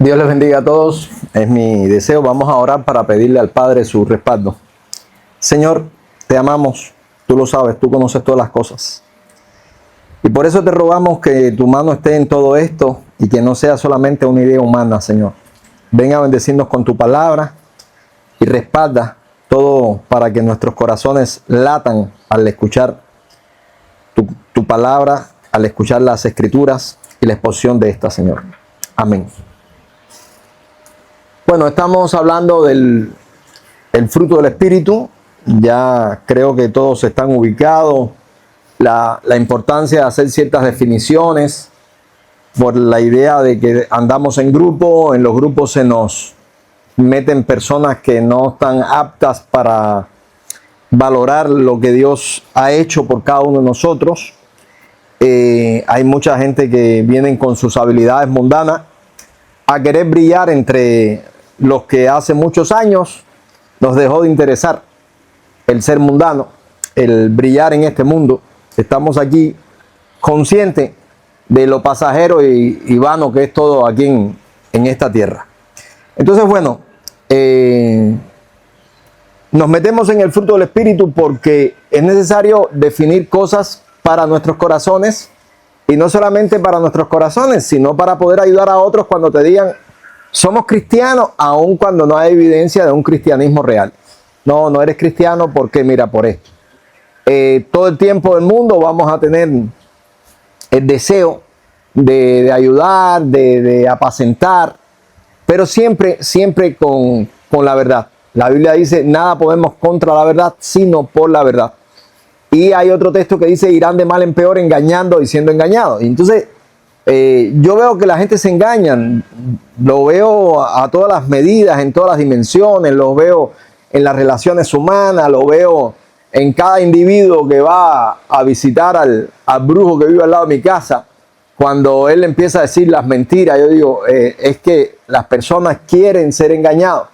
Dios les bendiga a todos. Es mi deseo. Vamos a orar para pedirle al Padre su respaldo. Señor, te amamos. Tú lo sabes, tú conoces todas las cosas. Y por eso te rogamos que tu mano esté en todo esto y que no sea solamente una idea humana, Señor. Ven a bendecirnos con tu palabra y respalda todo para que nuestros corazones latan al escuchar tu palabra, al escuchar las escrituras y la exposición de esta, Señor. Amén. Bueno, estamos hablando del fruto del Espíritu. Ya creo que todos están ubicados. La importancia de hacer ciertas definiciones por la idea de que andamos en grupo. En los grupos se nos meten personas que no están aptas para valorar lo que Dios ha hecho por cada uno de nosotros. Hay mucha gente que vienen con sus habilidades mundanas a querer brillar entre los que hace muchos años nos dejó de interesar el ser mundano, el brillar en este mundo. Estamos aquí conscientes de lo pasajero y vano que es todo aquí en esta tierra. Entonces, bueno, nos metemos en el fruto del Espíritu porque es necesario definir cosas para nuestros corazones, y no solamente para nuestros corazones, sino para poder ayudar a otros cuando te digan somos cristianos, aun cuando no hay evidencia de un cristianismo real. No eres cristiano porque mira por esto. Todo el tiempo del mundo vamos a tener el deseo de ayudar, de apacentar, pero siempre con la verdad. La Biblia dice, nada podemos contra la verdad, sino por la verdad. Y hay otro texto que dice, irán de mal en peor engañando y siendo engañados. Y entonces, yo veo que la gente se engaña. Lo veo a todas las medidas, en todas las dimensiones. Lo veo en las relaciones humanas. Lo veo en cada individuo que va a visitar al brujo que vive al lado de mi casa. Cuando él empieza a decir las mentiras, yo digo, es que las personas quieren ser engañados.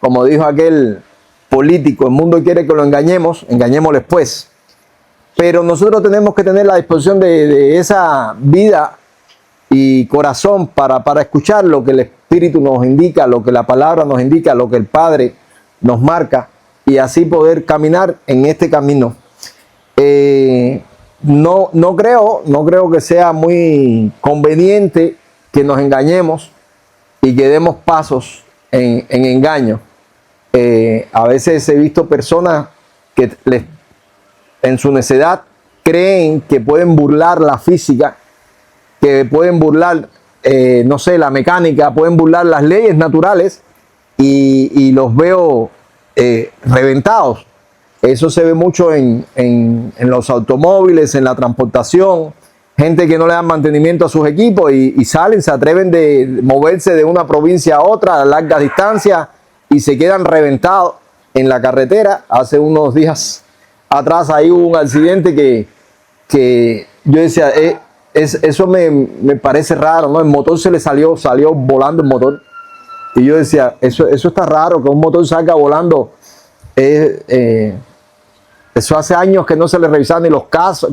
Como dijo aquel político, el mundo quiere que lo engañemos, engañémosles pues. Pero nosotros tenemos que tener la disposición de esa vida y corazón para escuchar lo que el Espíritu nos indica, lo que la palabra nos indica, lo que el Padre nos marca, y así poder caminar en este camino. No creo que sea muy conveniente que nos engañemos y que demos pasos en engaño. A veces he visto personas que en su necedad creen que pueden burlar la física, que pueden burlar, no sé, la mecánica, pueden burlar las leyes naturales, y los veo reventados. Eso se ve mucho en los automóviles, en la transportación, gente que no le dan mantenimiento a sus equipos y salen, se atreven de moverse de una provincia a otra a largas distancias y se quedan reventados en la carretera. Hace unos días atrás ahí hubo un accidente que yo decía, eso me parece raro, ¿no? El motor se le salió volando el motor. Y yo decía, eso está raro, que un motor salga volando. Eso hace años que no se le revisaban ni los calzos,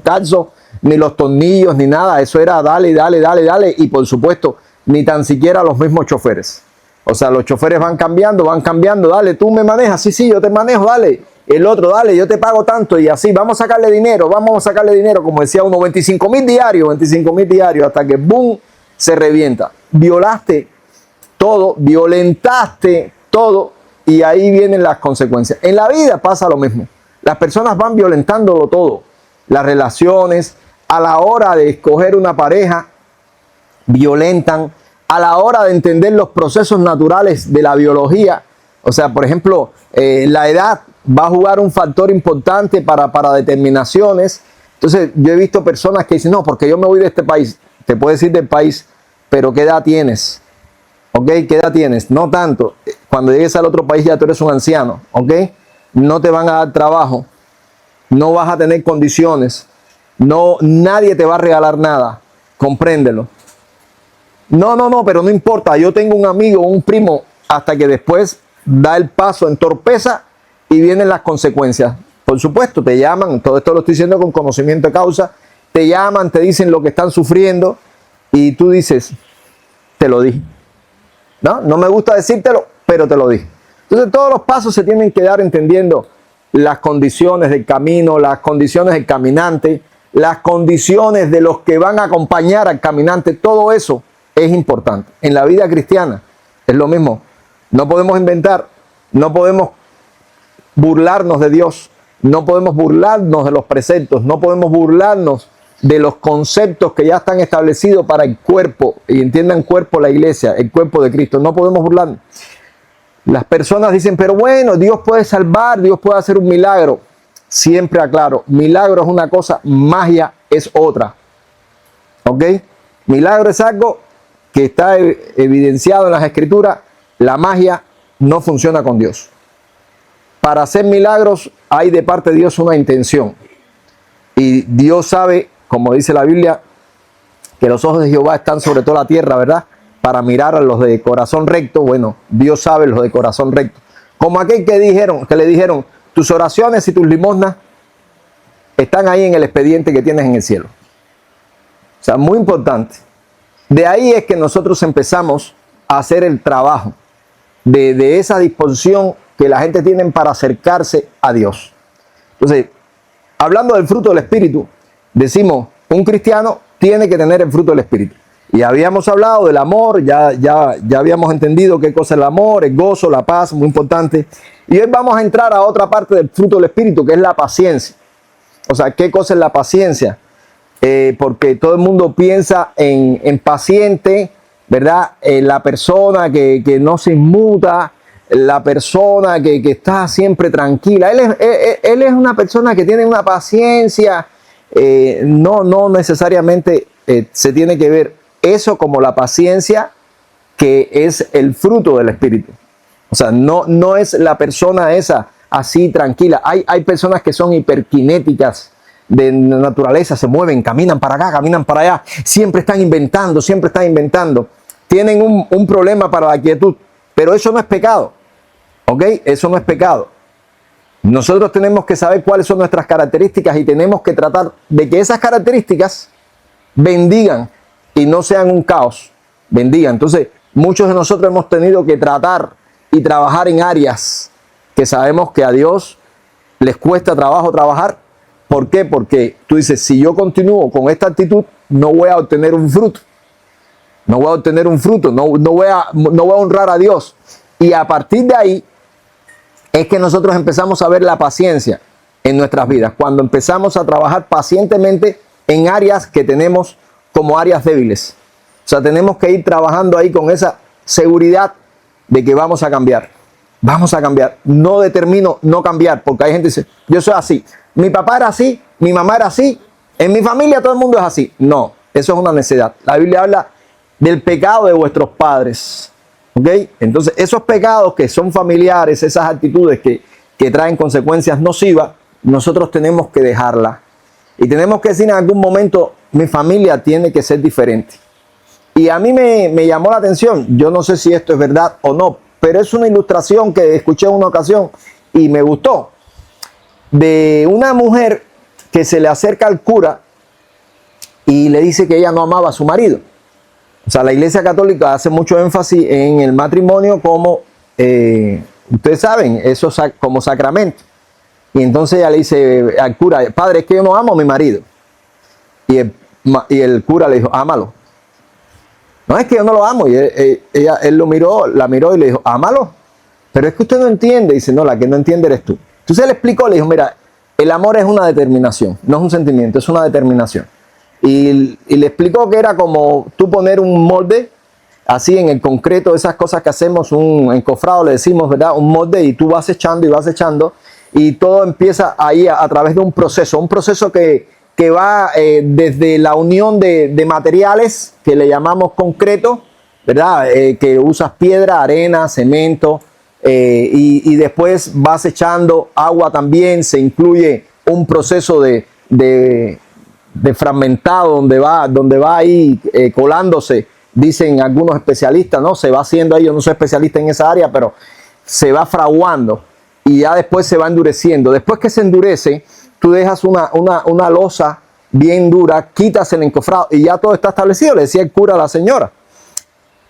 ni los tornillos, ni nada. Eso era dale. Y por supuesto, ni tan siquiera los mismos choferes. O sea, los choferes van cambiando, dale, tú me manejas, sí, yo te manejo, dale. El otro, dale, yo te pago tanto, y así, vamos a sacarle dinero, como decía uno, 25,000 diarios, hasta que boom, se revienta. Violaste todo, violentaste todo, y ahí vienen las consecuencias. En la vida pasa lo mismo. Las personas van violentándolo todo. Las relaciones, a la hora de escoger una pareja, violentan. A la hora de entender los procesos naturales de la biología, o sea, por ejemplo, la edad va a jugar un factor importante para determinaciones. Entonces, yo he visto personas que dicen, no, porque yo me voy de este país. Te puedes ir del país, pero ¿qué edad tienes? ¿Ok? ¿Qué edad tienes? No tanto. Cuando llegues al otro país ya tú eres un anciano. ¿Ok? No te van a dar trabajo. No vas a tener condiciones. Nadie te va a regalar nada. Compréndelo. No, pero no importa. Yo tengo un amigo, un primo, hasta que después da el paso en torpeza y vienen las consecuencias. Por supuesto, te llaman, todo esto lo estoy diciendo con conocimiento de causa, te llaman, te dicen lo que están sufriendo y tú dices, te lo dije. ¿no? No me gusta decírtelo, pero te lo dije. Entonces todos los pasos se tienen que dar entendiendo las condiciones del camino, las condiciones del caminante, las condiciones de los que van a acompañar al caminante. Todo eso es importante. En la vida cristiana es lo mismo. No podemos inventar, no podemos burlarnos de Dios, no podemos burlarnos de los preceptos, no podemos burlarnos de los conceptos que ya están establecidos para el cuerpo, y entiendan cuerpo la iglesia, el cuerpo de Cristo. No podemos burlarnos. Las personas dicen, pero bueno, Dios puede salvar, Dios puede hacer un milagro. Siempre aclaro, milagro es una cosa, magia es otra. ¿Ok? Milagro es algo que está evidenciado en las Escrituras. La magia no funciona con Dios. Para hacer milagros hay de parte de Dios una intención. Y Dios sabe, como dice la Biblia, que los ojos de Jehová están sobre toda la tierra, ¿verdad? Para mirar a los de corazón recto. Bueno, Dios sabe los de corazón recto. Como aquel que le dijeron, tus oraciones y tus limosnas están ahí en el expediente que tienes en el cielo. O sea, muy importante. De ahí es que nosotros empezamos a hacer el trabajo de esa disposición que la gente tiene para acercarse a Dios. Entonces, hablando del fruto del Espíritu, decimos, un cristiano tiene que tener el fruto del Espíritu. Y habíamos hablado del amor, ya habíamos entendido qué cosa es el amor, el gozo, la paz, muy importante. Y hoy vamos a entrar a otra parte del fruto del Espíritu, que es la paciencia. O sea, ¿qué cosa es la paciencia? Porque todo el mundo piensa en paciente, ¿verdad? La persona que no se inmuta, la persona que está siempre tranquila. Él es una persona que tiene una paciencia. No necesariamente se tiene que ver eso como la paciencia que es el fruto del Espíritu. O sea, no es la persona esa así tranquila. Hay personas que son hiperkinéticas de naturaleza, se mueven, caminan para acá, caminan para allá, siempre están inventando, tienen un problema para la quietud, pero eso no es pecado, ¿ok? Eso no es pecado. Nosotros tenemos que saber cuáles son nuestras características y tenemos que tratar de que esas características bendigan y no sean un caos, bendigan. Entonces, muchos de nosotros hemos tenido que tratar y trabajar en áreas que sabemos que a Dios les cuesta trabajo trabajar. ¿Por qué? Porque tú dices, si yo continúo con esta actitud, no voy a obtener un fruto. No voy a obtener un fruto, no voy a honrar a Dios. Y a partir de ahí es que nosotros empezamos a ver la paciencia en nuestras vidas. Cuando empezamos a trabajar pacientemente en áreas que tenemos como áreas débiles. O sea, tenemos que ir trabajando ahí con esa seguridad de que vamos a cambiar. Vamos a cambiar. No determino no cambiar, porque hay gente que dice, yo soy así. Mi papá era así, mi mamá era así, en mi familia todo el mundo es así. No, eso es una necedad. La Biblia habla del pecado de vuestros padres. ¿Ok? Entonces, esos pecados que son familiares, esas actitudes que traen consecuencias nocivas, nosotros tenemos que dejarlas. Y tenemos que decir en algún momento, mi familia tiene que ser diferente. Y a mí me llamó la atención, yo no sé si esto es verdad o no, pero es una ilustración que escuché en una ocasión y me gustó. De una mujer que se le acerca al cura y le dice que ella no amaba a su marido. O sea, la Iglesia Católica hace mucho énfasis en el matrimonio como, ustedes saben, eso como sacramento. Y entonces ella le dice al cura, padre, es que yo no amo a mi marido. Y el cura le dijo, ámalo. No, es que yo no lo amo. Y él la miró y le dijo, ámalo. Pero es que usted no entiende. Dice, no, la que no entiende eres tú. Entonces le explicó, le dijo, mira, el amor es una determinación, no es un sentimiento, es una determinación. Y le explicó que era como tú poner un molde, así en el concreto, esas cosas que hacemos, un encofrado, le decimos, ¿verdad? Un molde, y tú vas echando, y todo empieza ahí a través de un proceso que va desde la unión de materiales, que le llamamos concreto, ¿verdad? Que usas piedra, arena, cemento, y después vas echando agua también, se incluye un proceso de fragmentado donde va ahí colándose, dicen algunos especialistas, ¿no? Se va haciendo ahí, yo no soy especialista en esa área, pero se va fraguando y ya después se va endureciendo. Después que se endurece, tú dejas una losa bien dura, quitas el encofrado y ya todo está establecido, le decía el cura a la señora.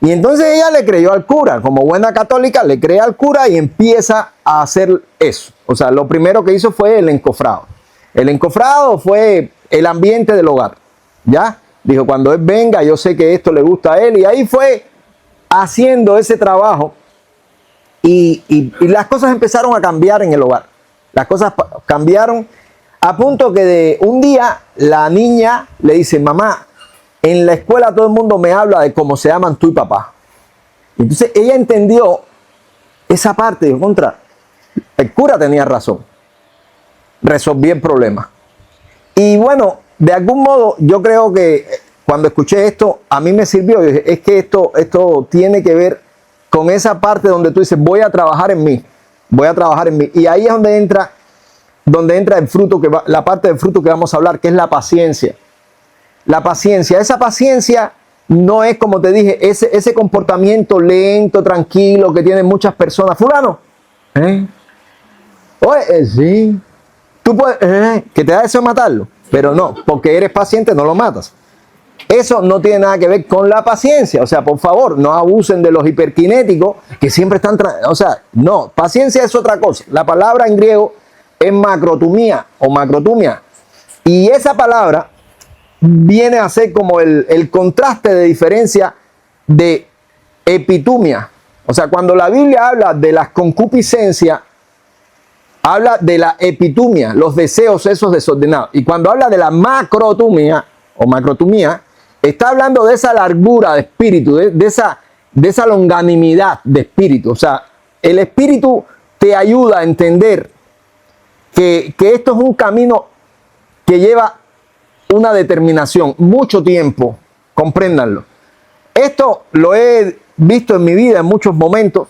Y entonces ella le creyó al cura, como buena católica, le cree al cura y empieza a hacer eso. O sea, lo primero que hizo fue el encofrado. El encofrado fue el ambiente del hogar, ¿ya? Dijo, cuando él venga, yo sé que esto le gusta a él. Y ahí fue haciendo ese trabajo y las cosas empezaron a cambiar en el hogar. Las cosas cambiaron a punto que de un día la niña le dice, mamá, en la escuela todo el mundo me habla de cómo se llaman tú y papá. Entonces ella entendió esa parte, dijo, contra, el cura tenía razón. Resolví el problema. Y bueno, de algún modo yo creo que cuando escuché esto, a mí me sirvió. Dije, es que esto tiene que ver con esa parte donde tú dices, voy a trabajar en mí. Voy a trabajar en mí. Y ahí es donde entra el fruto, la parte del fruto que vamos a hablar, que es la paciencia. La paciencia, esa paciencia no es, como te dije, ese comportamiento lento, tranquilo que tienen muchas personas. Fulano, oye, sí, tú puedes, que te da deseo matarlo, pero no, porque eres paciente no lo matas. Eso no tiene nada que ver con la paciencia. O sea, por favor, no abusen de los hiperkinéticos que siempre están, o sea, no, paciencia es otra cosa. La palabra en griego es macrotumia o macrotumia. Y esa palabra viene a ser como el contraste de diferencia de epitumia. O sea, cuando la Biblia habla de las concupiscencias, habla de la epitumia, los deseos esos desordenados. Y cuando habla de la macrotumia o macrotumia, está hablando de esa largura de espíritu, de esa longanimidad de espíritu. O sea, el espíritu te ayuda a entender que esto es un camino que lleva una determinación, mucho tiempo, compréndanlo. Esto lo he visto en mi vida en muchos momentos,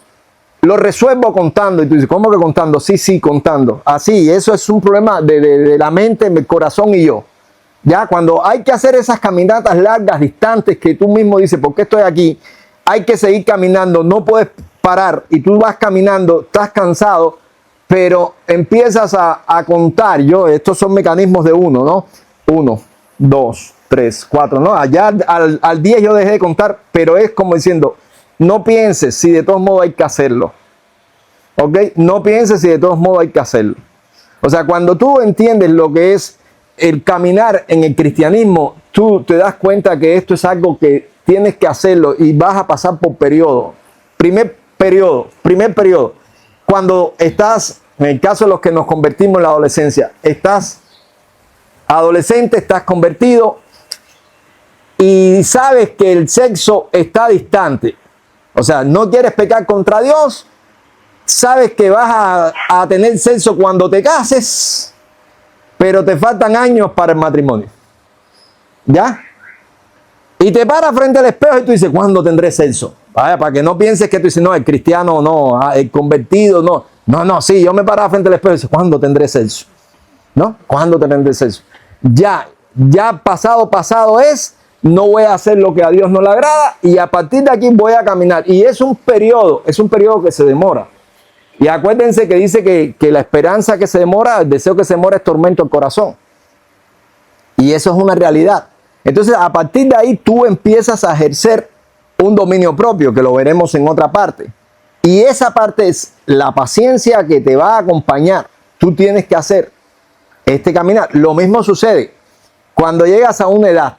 lo resuelvo contando. Y tú dices, ¿cómo que contando? Sí, contando. Así, eso es un problema de la mente, el corazón y yo. Ya, cuando hay que hacer esas caminatas largas, distantes, que tú mismo dices, ¿por qué estoy aquí? Hay que seguir caminando, no puedes parar y tú vas caminando, estás cansado, pero empiezas a contar. Estos son mecanismos de uno, ¿no? 1, 2, 3, 4, ¿no? Allá al 10 yo dejé de contar, pero es como diciendo, no pienses si de todos modos hay que hacerlo. ¿Ok? No pienses si de todos modos hay que hacerlo. O sea, cuando tú entiendes lo que es el caminar en el cristianismo, tú te das cuenta que esto es algo que tienes que hacerlo y vas a pasar por periodo. Primer periodo. Cuando estás, en el caso de los que nos convertimos en la adolescencia, estás adolescente, estás convertido y sabes que el sexo está distante. O sea, no quieres pecar contra Dios, sabes que vas a tener sexo cuando te cases, pero te faltan años para el matrimonio. ¿Ya? Y te paras frente al espejo y tú dices, ¿cuándo tendré sexo? Vaya, para que no pienses que tú dices, no, el cristiano no, el convertido no. No, sí, yo me paraba frente al espejo y dices, ¿cuándo tendré sexo? ¿No? ¿Cuándo tendré sexo? Ya pasado es, no voy a hacer lo que a Dios no le agrada y a partir de aquí voy a caminar. Y es un periodo que se demora. Y acuérdense que dice que la esperanza que se demora, el deseo que se demora es tormento al corazón. Y eso es una realidad. Entonces, a partir de ahí tú empiezas a ejercer un dominio propio, que lo veremos en otra parte. Y esa parte es la paciencia que te va a acompañar. Tú tienes que hacer este caminar. Lo mismo sucede cuando llegas a una edad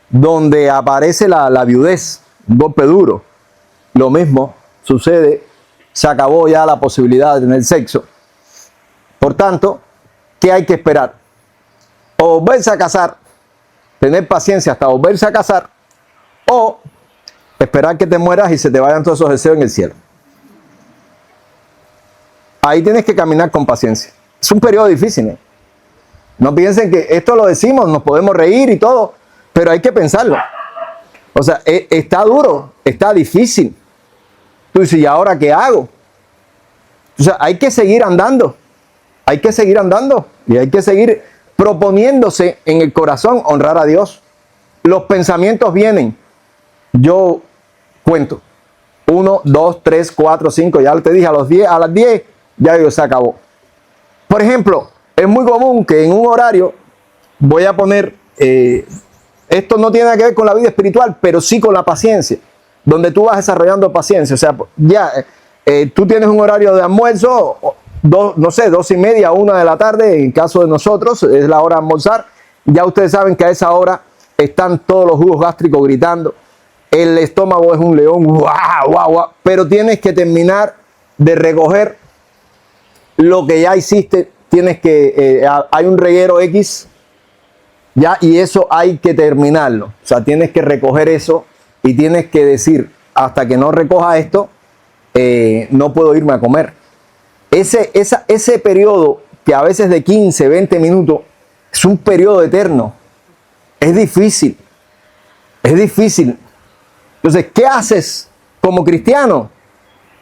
donde aparece la viudez, un golpe duro. Lo mismo sucede, se acabó ya la posibilidad de tener sexo. Por tanto, ¿qué hay que esperar? O volverse a casar, tener paciencia hasta volverse a casar, o esperar que te mueras y se te vayan todos esos deseos en el cielo. Ahí tienes que caminar con paciencia. Es un periodo difícil, ¿eh? No piensen que esto lo decimos, nos podemos reír y todo, pero hay que pensarlo. O sea, está duro, está difícil. Tú dices, ¿y ahora qué hago? O sea, hay que seguir andando. Hay que seguir andando y hay que seguir proponiéndose en el corazón honrar a Dios. Los pensamientos vienen. Yo cuento. 1, 2, 3, 4, 5. Ya te dije, a las 10 ya se acabó. Por ejemplo, es muy común que en un horario voy a poner, esto no tiene nada que ver con la vida espiritual, pero sí con la paciencia. donde tú vas desarrollando paciencia. O sea, ya tú tienes un horario de almuerzo, no sé, 2:30, 1 de la tarde, en caso de nosotros, es la hora de almorzar. Ya ustedes saben que a esa hora están todos los jugos gástricos gritando. El estómago es un león, guau, guau, guau, pero tienes que terminar de recoger lo que ya hiciste. Tienes que, hay un reguero X, ya, y eso hay que terminarlo. O sea, tienes que recoger eso y tienes que decir, hasta que no recoja esto, no puedo irme a comer. Ese periodo, que a veces de 15, 20 minutos, es un periodo eterno. Es difícil. Es difícil. Entonces, ¿qué haces como cristiano?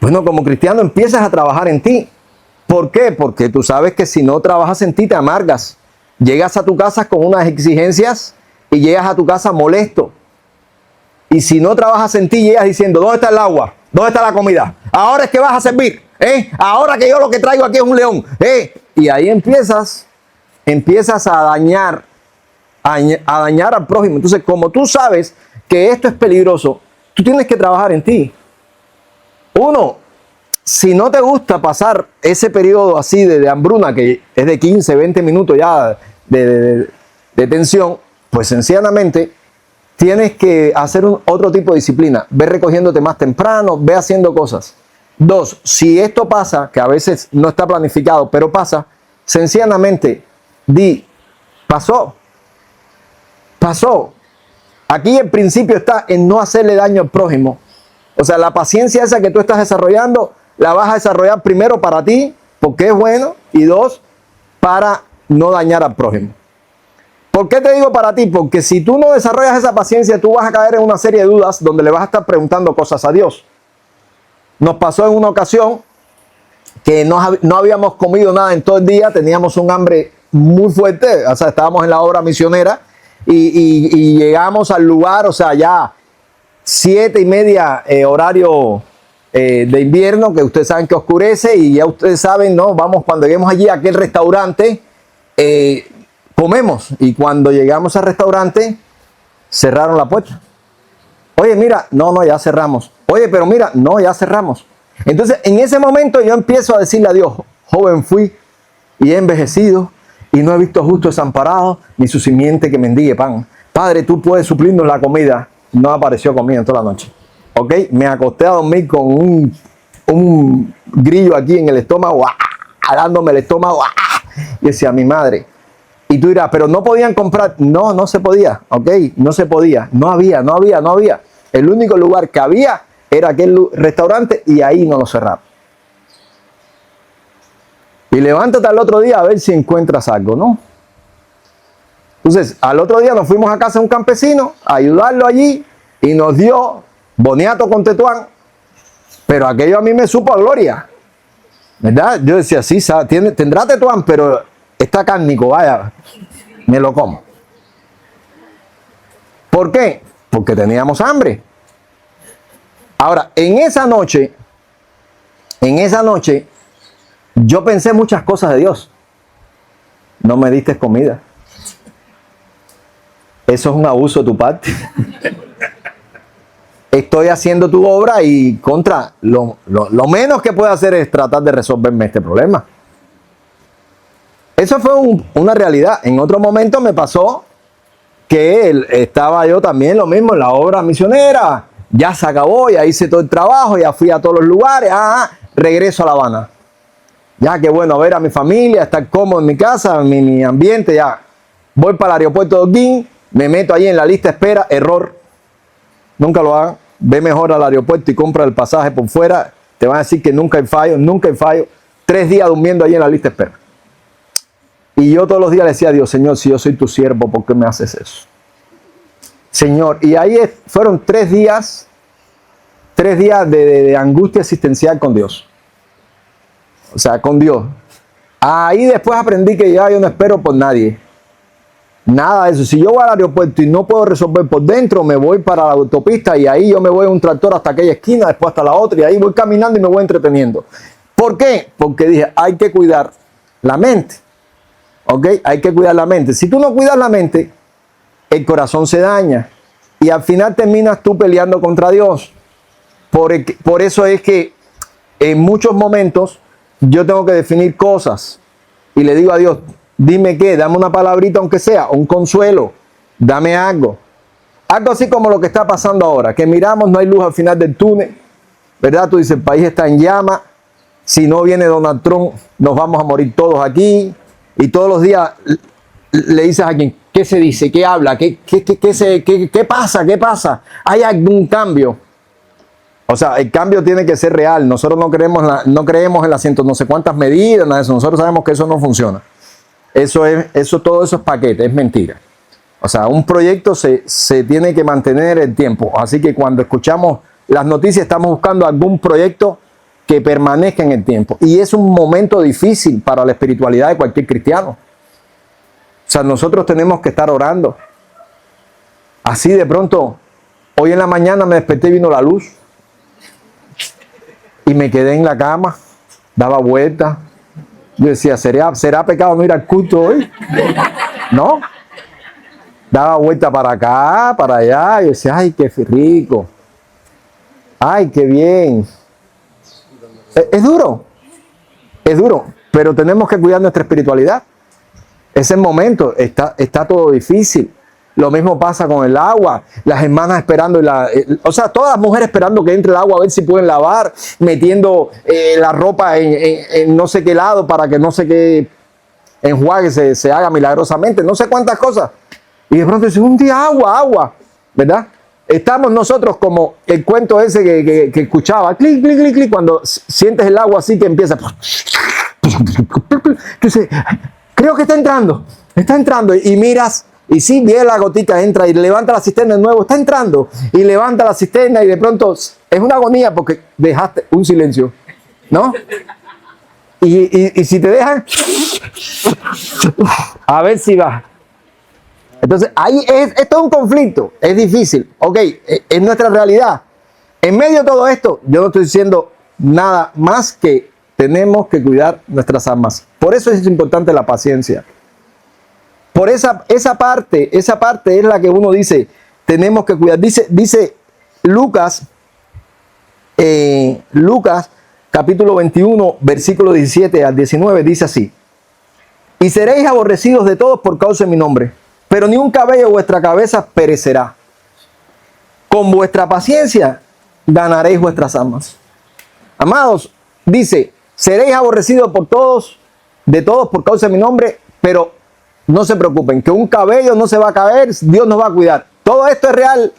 Bueno, como cristiano empiezas a trabajar en ti. ¿Por qué? Porque tú sabes que si no trabajas en ti te amargas. Llegas a tu casa con unas exigencias y llegas a tu casa molesto. Y si no trabajas en ti, llegas diciendo, ¿dónde está el agua? ¿Dónde está la comida? Ahora es que vas a servir. Ahora que yo lo que traigo aquí es un león. Y ahí empiezas a dañar al prójimo. Entonces, como tú sabes que esto es peligroso, tú tienes que trabajar en ti. Uno, si no te gusta pasar ese periodo así de hambruna, que es de 15, 20 minutos ya de tensión, pues sencillamente tienes que hacer otro tipo de disciplina. Ve recogiéndote más temprano, ve haciendo cosas. Dos, si esto pasa, que a veces no está planificado, pero pasa, sencillamente di, pasó. Aquí el principio está en no hacerle daño al prójimo. O sea, la paciencia esa que tú estás desarrollando, la vas a desarrollar primero para ti, porque es bueno, y dos, para no dañar al prójimo. ¿Por qué te digo para ti? Porque si tú no desarrollas esa paciencia, tú vas a caer en una serie de dudas donde le vas a estar preguntando cosas a Dios. Nos pasó en una ocasión que no habíamos comido nada en todo el día, teníamos un hambre muy fuerte, o sea, estábamos en la obra misionera y llegamos al lugar, o sea, ya 7:30 horario de invierno, que ustedes saben que oscurece, y ya ustedes saben, ¿no? Vamos, cuando lleguemos allí a aquel restaurante, comemos, y cuando llegamos al restaurante, cerraron la puerta. Oye, mira, no, ya cerramos. Oye, pero mira, no, ya cerramos. Entonces, en ese momento yo empiezo a decirle a Dios, joven fui y he envejecido y no he visto justo desamparado ni su simiente que mendigue pan. Padre, tú puedes suplirnos la comida. No apareció comida en toda la noche. ¿Ok? Me acosté a dormir con un grillo aquí en el estómago, dándome el estómago. Y decía, mi madre. Y tú dirás, pero no podían comprar. No se podía. ¿Ok? No se podía. No había. El único lugar que había era aquel restaurante y ahí no lo cerraron. Y levántate al otro día a ver si encuentras algo, ¿no? Entonces, al otro día nos fuimos a casa de un campesino a ayudarlo allí y nos dio boniato con tetuán, pero aquello a mí me supo a gloria, ¿verdad? Yo decía, sí, tendrá tetuán, pero está cárnico, vaya, me lo como. ¿Por qué? Porque teníamos hambre. Ahora, en esa noche, yo pensé muchas cosas de Dios. No me diste comida. Eso es un abuso de tu parte. Estoy haciendo tu obra y lo menos que puedo hacer es tratar de resolverme este problema. Eso fue una realidad. En otro momento me pasó que estaba yo también lo mismo en la obra misionera. Ya se acabó, ya hice todo el trabajo, ya fui a todos los lugares. Regreso a La Habana. Ya, qué bueno, a ver a mi familia, estar cómodo en mi casa, mi ambiente, ya. Voy para el aeropuerto de Holguín, me meto allí en la lista de espera, error. Nunca lo hagan. Ve mejor al aeropuerto y compra el pasaje por fuera. Te van a decir que nunca hay fallo. 3 días durmiendo allí en la lista de espera. Y yo todos los días le decía a Dios, Señor, si yo soy tu siervo, ¿por qué me haces eso? Señor, y ahí fueron 3 días de angustia existencial con Dios. O sea, con Dios. Ahí después aprendí que ya yo no espero por nadie. Nada de eso. Si yo voy al aeropuerto y no puedo resolver por dentro, me voy para la autopista y ahí yo me voy en un tractor hasta aquella esquina, después hasta la otra, y ahí voy caminando y me voy entreteniendo. ¿Por qué? Porque dije, hay que cuidar la mente. ¿Ok? Hay que cuidar la mente. Si tú no cuidas la mente, el corazón se daña. Y al final terminas tú peleando contra Dios. Por eso es que en muchos momentos yo tengo que definir cosas y le digo a Dios, dime qué, dame una palabrita aunque sea, un consuelo, dame algo. Algo así como lo que está pasando ahora, que miramos, no hay luz al final del túnel, ¿verdad? Tú dices, el país está en llamas, si no viene Donald Trump, nos vamos a morir todos aquí, y todos los días le dices a quien, ¿qué se dice? ¿Qué habla? ¿Qué pasa? ¿Qué pasa? ¿Hay algún cambio? O sea, el cambio tiene que ser real. Nosotros no creemos en las no sé cuántas medidas, nada de eso. Nosotros sabemos que eso no funciona. Todo eso es paquete, es mentira. O sea, un proyecto se tiene que mantener el tiempo. Así que cuando escuchamos las noticias estamos buscando algún proyecto que permanezca en el tiempo. Y es un momento difícil para la espiritualidad de cualquier cristiano. O sea, nosotros tenemos que estar orando. Así de pronto, hoy en la mañana me desperté y vino la luz. Y me quedé en la cama, daba vueltas. Yo decía, ¿será pecado no ir al culto hoy? ¿No? Daba vuelta para acá, para allá. Y decía, ay, qué rico. Ay, qué bien. Es duro. Es duro. Pero tenemos que cuidar nuestra espiritualidad. Ese momento está todo difícil. Lo mismo pasa con el agua, las hermanas esperando, o sea, todas las mujeres esperando que entre el agua a ver si pueden lavar, metiendo la ropa en no sé qué lado para que no sé qué enjuague se haga milagrosamente, no sé cuántas cosas. Y de pronto dicen, un día agua, ¿verdad? Estamos nosotros como el cuento ese que escuchaba, clic, clic, clic, clic, cuando sientes el agua así que empieza. Entonces, creo que está entrando y miras. Y sí, viene la gotica, entra y levanta la cisterna de nuevo, está entrando y levanta la cisterna y de pronto es una agonía porque dejaste un silencio, ¿no? Y si te dejan, a ver si va. Entonces, ahí esto es un conflicto, es difícil, ok, es nuestra realidad. En medio de todo esto, yo no estoy diciendo nada más que tenemos que cuidar nuestras almas. Por eso es importante la paciencia. Por esa parte es la que uno dice, tenemos que cuidar. Dice Lucas capítulo 21, versículo 17 al 19, dice así. Y seréis aborrecidos de todos por causa de mi nombre, pero ni un cabello de vuestra cabeza perecerá. Con vuestra paciencia ganaréis vuestras almas. Amados, dice, seréis aborrecidos de todos por causa de mi nombre, pero no se preocupen, que un cabello no se va a caer, Dios nos va a cuidar. Todo esto es real,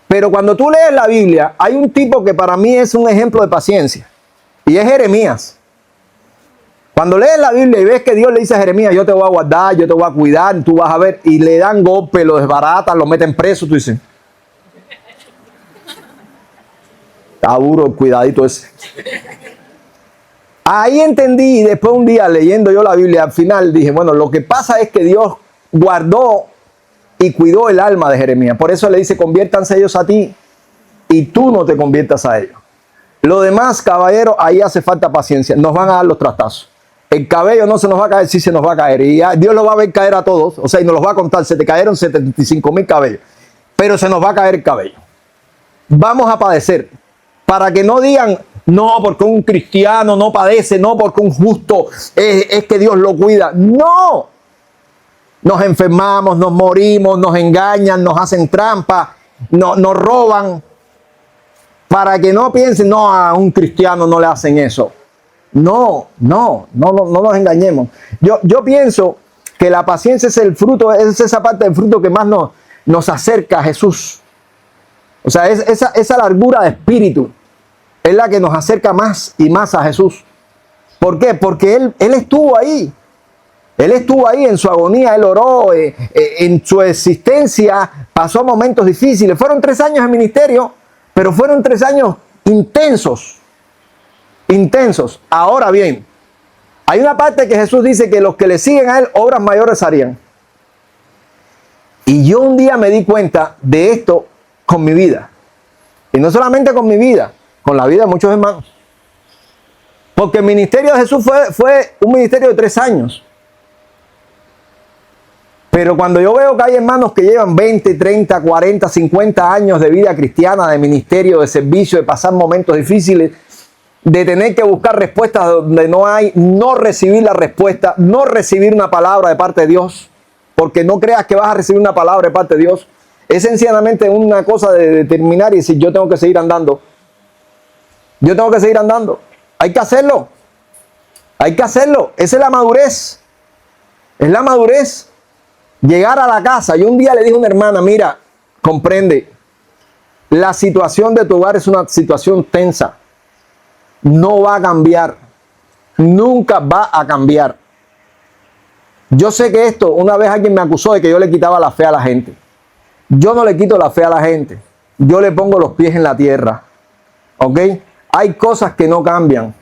pero cuando tú lees la Biblia, hay un tipo que para mí es un ejemplo de paciencia, y es Jeremías. Cuando lees la Biblia y ves que Dios le dice a Jeremías, yo te voy a guardar, yo te voy a cuidar, tú vas a ver, y le dan golpe, lo desbaratan, lo meten preso, tú dices, está duro, cuidadito ese. Ahí entendí, y después un día leyendo yo la Biblia, al final dije, bueno, lo que pasa es que Dios guardó y cuidó el alma de Jeremías. Por eso le dice, conviértanse ellos a ti y tú no te conviertas a ellos. Lo demás, caballero, ahí hace falta paciencia. Nos van a dar los trastazos. El cabello no se nos va a caer, sí se nos va a caer. Y Dios lo va a ver caer a todos, o sea, y nos los va a contar. Se te cayeron 75,000 cabellos, pero se nos va a caer el cabello. Vamos a padecer. Para que no digan, no, porque un cristiano no padece, no, porque un justo es que Dios lo cuida. No. Nos enfermamos, nos morimos, nos engañan, nos hacen trampa, nos roban. Para que no piensen, no, a un cristiano no le hacen eso. No nos engañemos. Yo pienso que la paciencia es el fruto, es esa parte del fruto que más nos acerca a Jesús. O sea, esa largura de espíritu es la que nos acerca más y más a Jesús. ¿Por qué? Porque Él estuvo ahí. Él estuvo ahí en su agonía, Él oró, en su existencia pasó momentos difíciles. Fueron 3 años de ministerio, pero fueron 3 años intensos. Intensos. Ahora bien, hay una parte que Jesús dice que los que le siguen a Él, obras mayores harían. Y yo un día me di cuenta de esto con mi vida. Y no solamente con mi vida, con la vida de muchos hermanos. Porque el ministerio de Jesús fue un ministerio de 3 años. Pero cuando yo veo que hay hermanos que llevan 20, 30, 40, 50 años de vida cristiana, de ministerio, de servicio, de pasar momentos difíciles, de tener que buscar respuestas donde no hay, no recibir la respuesta, no recibir una palabra de parte de Dios, porque no creas que vas a recibir una palabra de parte de Dios. Es sencillamente una cosa de determinar y decir, yo tengo que seguir andando. Yo tengo que seguir andando. Hay que hacerlo. Hay que hacerlo. Esa es la madurez. Es la madurez. Llegar a la casa. Yo un día le dije a una hermana, mira, comprende, la situación de tu hogar es una situación tensa. No va a cambiar. Nunca va a cambiar. Yo sé que esto, una vez alguien me acusó de que yo le quitaba la fe a la gente. Yo no le quito la fe a la gente. Yo le pongo los pies en la tierra. ¿Ok? Hay cosas que no cambian.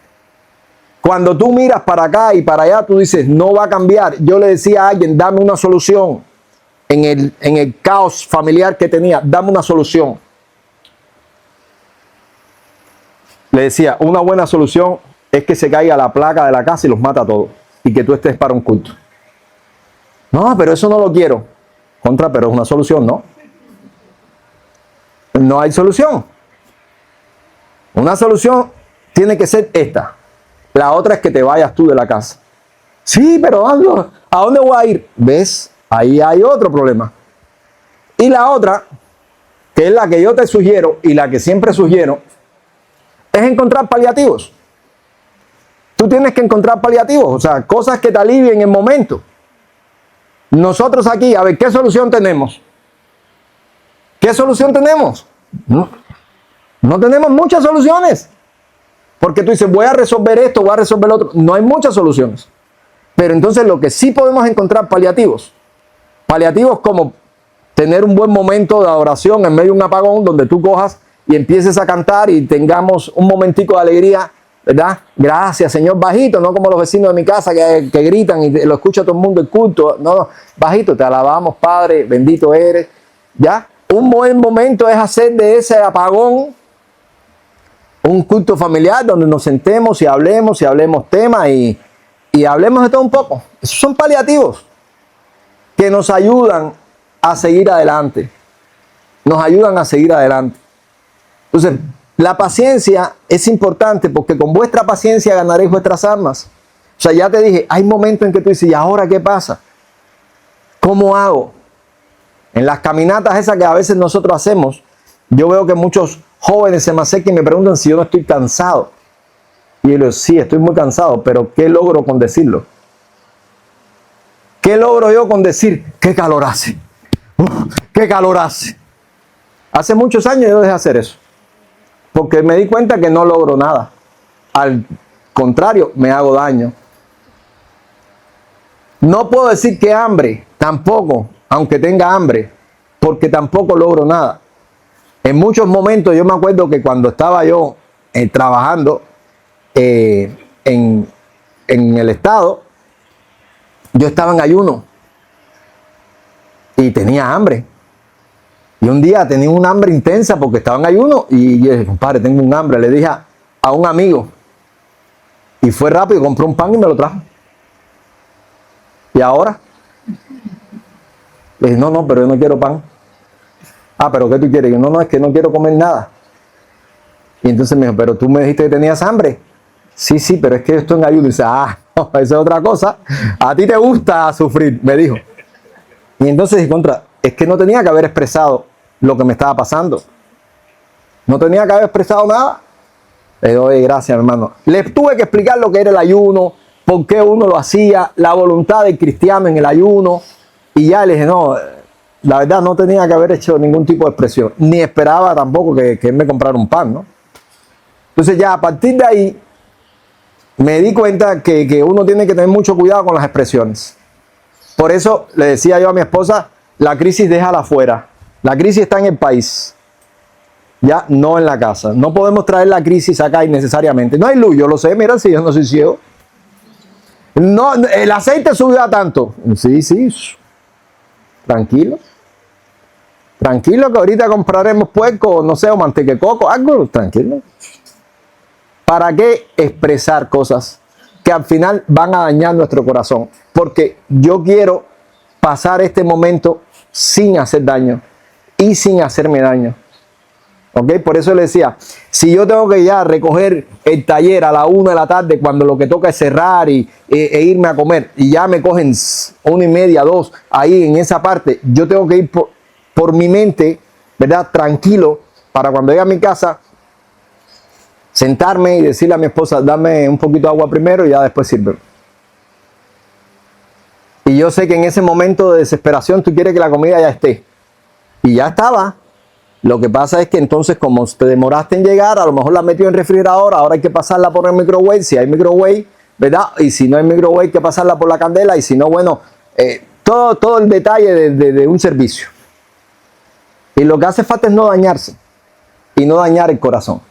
Cuando tú miras para acá y para allá, tú dices, no va a cambiar. Yo le decía a alguien, dame una solución. En el caos familiar que tenía, dame una solución. Le decía, una buena solución es que se caiga la placa de la casa y los mata a todos. Y que tú estés para un culto. No, pero eso no lo quiero. Contra, pero es una solución, ¿no? No hay solución. Una solución tiene que ser esta. La otra es que te vayas tú de la casa. Sí, pero ¿a dónde voy a ir? ¿Ves? Ahí hay otro problema. Y la otra, que es la que yo te sugiero y la que siempre sugiero, es encontrar paliativos. Tú tienes que encontrar paliativos, o sea, cosas que te alivien en el momento. Nosotros aquí, a ver, ¿qué solución tenemos? ¿Qué solución tenemos? No tenemos muchas soluciones. Porque tú dices, voy a resolver esto, voy a resolver lo otro. No hay muchas soluciones. Pero entonces lo que sí podemos encontrar paliativos. Paliativos como tener un buen momento de adoración en medio de un apagón donde tú cojas y empieces a cantar y tengamos un momentico de alegría, ¿verdad? Gracias, Señor, bajito, no como los vecinos de mi casa que gritan y lo escucha todo el mundo el culto. No, bajito, te alabamos, Padre, bendito eres. ¿Ya? Un buen momento es hacer de ese apagón un culto familiar donde nos sentemos y hablemos temas y hablemos de todo un poco. Esos son paliativos que nos ayudan a seguir adelante. Nos ayudan a seguir adelante. Entonces, la paciencia es importante porque con vuestra paciencia ganaréis vuestras almas. O sea, ya te dije, hay momentos en que tú dices, ¿y ahora qué pasa? ¿Cómo hago? En las caminatas esas que a veces nosotros hacemos, yo veo que muchos jóvenes se me acercan y me preguntan si yo no estoy cansado. Y yo les digo, sí, estoy muy cansado, pero ¿qué logro con decirlo? ¿Qué logro yo con decir? ¿Qué calor hace? ¿Qué calor hace? Hace muchos años yo dejé de hacer eso. Porque me di cuenta que no logro nada. Al contrario, me hago daño. No puedo decir que hambre, tampoco, aunque tenga hambre, porque tampoco logro nada. En muchos momentos yo me acuerdo que cuando estaba yo trabajando en el estado, yo estaba en ayuno y tenía hambre. Y un día tenía un hambre intensa porque estaba en ayuno y yo dije, compadre, tengo un hambre. Le dije a un amigo y fue rápido, compró un pan y me lo trajo. ¿Y ahora? Le dije, no, pero yo no quiero pan. Ah, ¿pero qué tú quieres? Yo, no, es que no quiero comer nada. Y entonces me dijo, ¿pero tú me dijiste que tenías hambre? Sí, pero es que yo estoy en ayuno. Y dice, no, esa es otra cosa. A ti te gusta sufrir, me dijo. Y entonces dije, es que no tenía que haber expresado lo que me estaba pasando. No tenía que haber expresado nada. Le doy gracias, hermano. Les tuve que explicar lo que era el ayuno, por qué uno lo hacía, la voluntad del cristiano en el ayuno. Y ya le dije, no, la verdad no tenía que haber hecho ningún tipo de expresión. Ni esperaba tampoco que él me comprara un pan, ¿no? Entonces ya a partir de ahí me di cuenta que uno tiene que tener mucho cuidado con las expresiones. Por eso le decía yo a mi esposa, la crisis déjala afuera. La crisis está en el país, ya no en la casa. No podemos traer la crisis acá innecesariamente. No hay luz, yo lo sé, mira, si yo no soy ciego. No, el aceite subió a tanto. Sí, tranquilo. Tranquilo que ahorita compraremos puerco, no sé, o manteca de coco, algo, tranquilo. ¿Para qué expresar cosas que al final van a dañar nuestro corazón? Porque yo quiero pasar este momento sin hacer daño y sin hacerme daño. ¿Ok? Por eso le decía, si yo tengo que ya recoger el taller a la 1 de la tarde, cuando lo que toca es cerrar e irme a comer, y ya me cogen 1:30, 2, ahí en esa parte, yo tengo que ir por mi mente, ¿verdad? Tranquilo, para cuando llegue a mi casa, sentarme y decirle a mi esposa, dame un poquito de agua primero y ya después sirve. Y yo sé que en ese momento de desesperación tú quieres que la comida ya esté. Y ya estaba. Lo que pasa es que entonces, como te demoraste en llegar, a lo mejor la metió en el refrigerador, ahora hay que pasarla por el microwave, si hay microwave, ¿verdad? Y si no hay microwave, hay que pasarla por la candela, y si no, bueno, todo el detalle de un servicio. Y lo que hace falta es no dañarse y no dañar el corazón.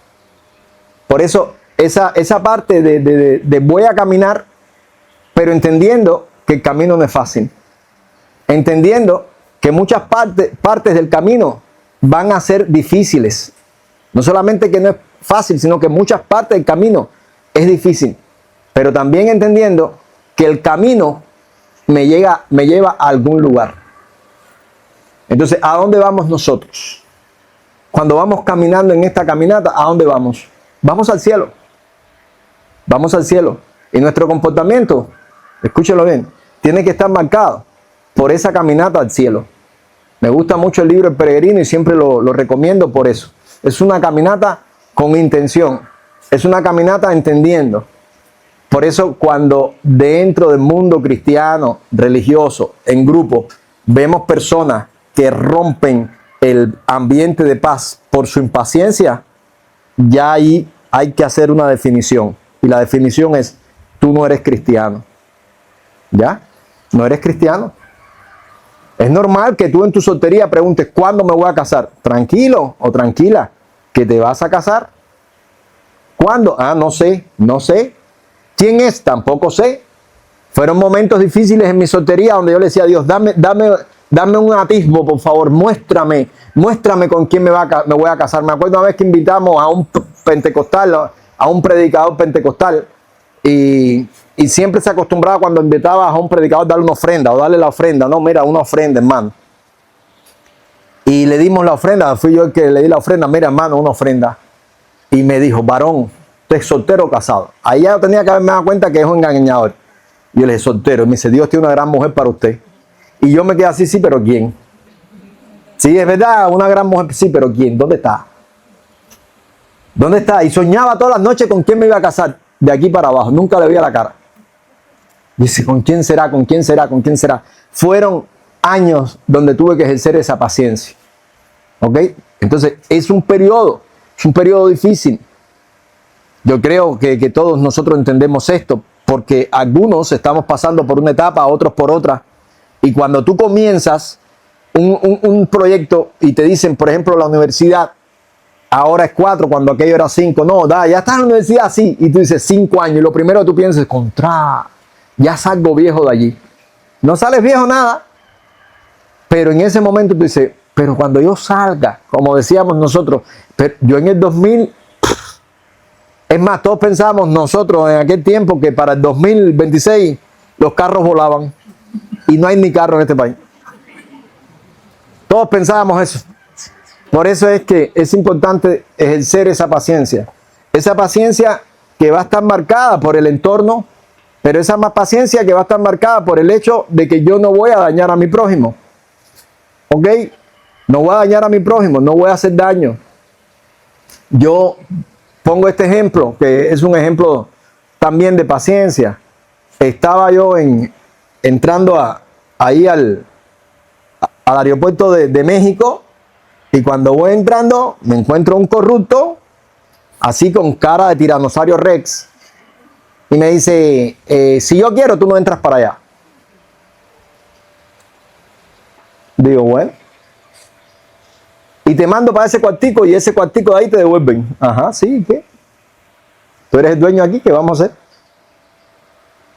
Por eso, esa parte de voy a caminar, pero entendiendo que el camino no es fácil. Entendiendo que muchas partes del camino van a ser difíciles. No solamente que no es fácil, sino que muchas partes del camino es difícil. Pero también entendiendo que el camino me lleva a algún lugar. Entonces, ¿a dónde vamos nosotros? Cuando vamos caminando en esta caminata, ¿a dónde vamos? Vamos al cielo. Vamos al cielo. Y nuestro comportamiento, escúchelo bien, tiene que estar marcado por esa caminata al cielo. Me gusta mucho el libro El Peregrino y siempre lo recomiendo por eso. Es una caminata con intención. Es una caminata entendiendo. Por eso cuando dentro del mundo cristiano, religioso, en grupo, vemos personas que rompen el ambiente de paz por su impaciencia, ya ahí hay que hacer una definición. Y la definición es, tú no eres cristiano. ¿Ya? No eres cristiano. Es normal que tú en tu soltería preguntes, ¿cuándo me voy a casar? Tranquilo o tranquila, que te vas a casar. ¿Cuándo? Ah, no sé. ¿Quién es? Tampoco sé. Fueron momentos difíciles en mi soltería donde yo le decía a Dios, dame un atisbo, por favor, muéstrame con quién me voy a casar. Me acuerdo una vez que invitamos a un pentecostal, a un predicador pentecostal, y siempre se acostumbraba cuando invitaba a un predicador darle una ofrenda o darle la ofrenda. No, mira, una ofrenda, hermano. Y le dimos la ofrenda, fui yo el que le di la ofrenda, mira, hermano, una ofrenda. Y me dijo, varón, ¿usted es soltero o casado? Ahí ya tenía que haberme dado cuenta que es un engañador. Y yo le dije, soltero. Y me dice, Dios tiene una gran mujer para usted. Y yo me quedé así, sí, pero ¿quién? Sí, es verdad, una gran mujer, sí, pero ¿quién? ¿Dónde está? ¿Dónde está? Y soñaba todas las noches con quién me iba a casar, de aquí para abajo. Nunca le veía la cara. Dice, ¿con quién será? ¿Con quién será? ¿Con quién será? Fueron años donde tuve que ejercer esa paciencia. ¿Ok? Entonces, es un periodo difícil. Yo creo que todos nosotros entendemos esto, porque algunos estamos pasando por una etapa, otros por otra. Y cuando tú comienzas un proyecto y te dicen, por ejemplo, la universidad, ahora es 4, cuando aquello era 5. No, ya estás en la universidad, sí. Y tú dices 5 años. Y lo primero que tú piensas es, ya salgo viejo de allí. No sales viejo nada. Pero en ese momento tú dices, pero cuando yo salga, como decíamos nosotros, pero yo en el 2000, es más, todos pensábamos nosotros en aquel tiempo que para el 2026 los carros volaban. Y no hay ni carro en este país. Todos pensábamos eso. Por eso es que es importante ejercer esa paciencia. Esa paciencia que va a estar marcada por el entorno, pero esa más paciencia que va a estar marcada por el hecho de que yo no voy a dañar a mi prójimo. ¿Ok? No voy a dañar a mi prójimo, no voy a hacer daño. Yo pongo este ejemplo, que es un ejemplo también de paciencia. Estaba yo entrando ahí al aeropuerto de México, y cuando voy entrando me encuentro un corrupto así con cara de tiranosaurio Rex y me dice, si yo quiero tú no entras para allá. Digo, bueno, y te mando para ese cuartico y ese cuartico de ahí te devuelven. Ajá, sí, ¿qué? ¿Tú eres el dueño aquí? ¿Qué vamos a hacer?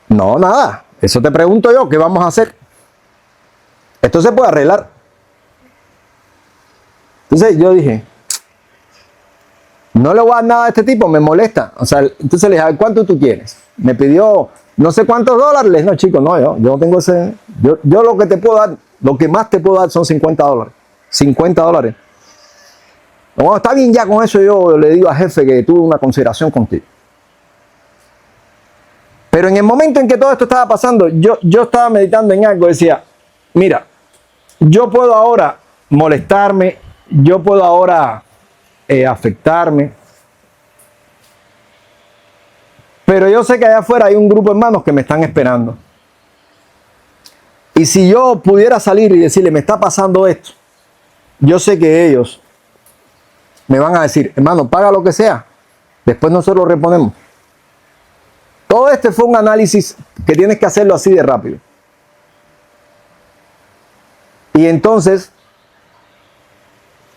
No, nada, eso te pregunto yo, ¿qué vamos a hacer? Esto se puede arreglar. Entonces yo dije, no le voy a dar nada a este tipo, me molesta. O sea, entonces le dije, ¿cuánto tú quieres? Me pidió no sé cuántos dólares. No, chicos, no, yo no tengo ese. Yo lo que te puedo dar, lo que más te puedo dar son $50. $50. Bueno, está bien, ya con eso yo le digo al jefe que tuve una consideración contigo. Pero en el momento en que todo esto estaba pasando, yo estaba meditando en algo, decía, mira, yo puedo ahora molestarme, yo puedo ahora afectarme, pero yo sé que allá afuera hay un grupo de hermanos que me están esperando. Y si yo pudiera salir y decirle, me está pasando esto, yo sé que ellos me van a decir, hermano, paga lo que sea, después nosotros lo reponemos. Todo este fue un análisis que tienes que hacerlo así de rápido. Y entonces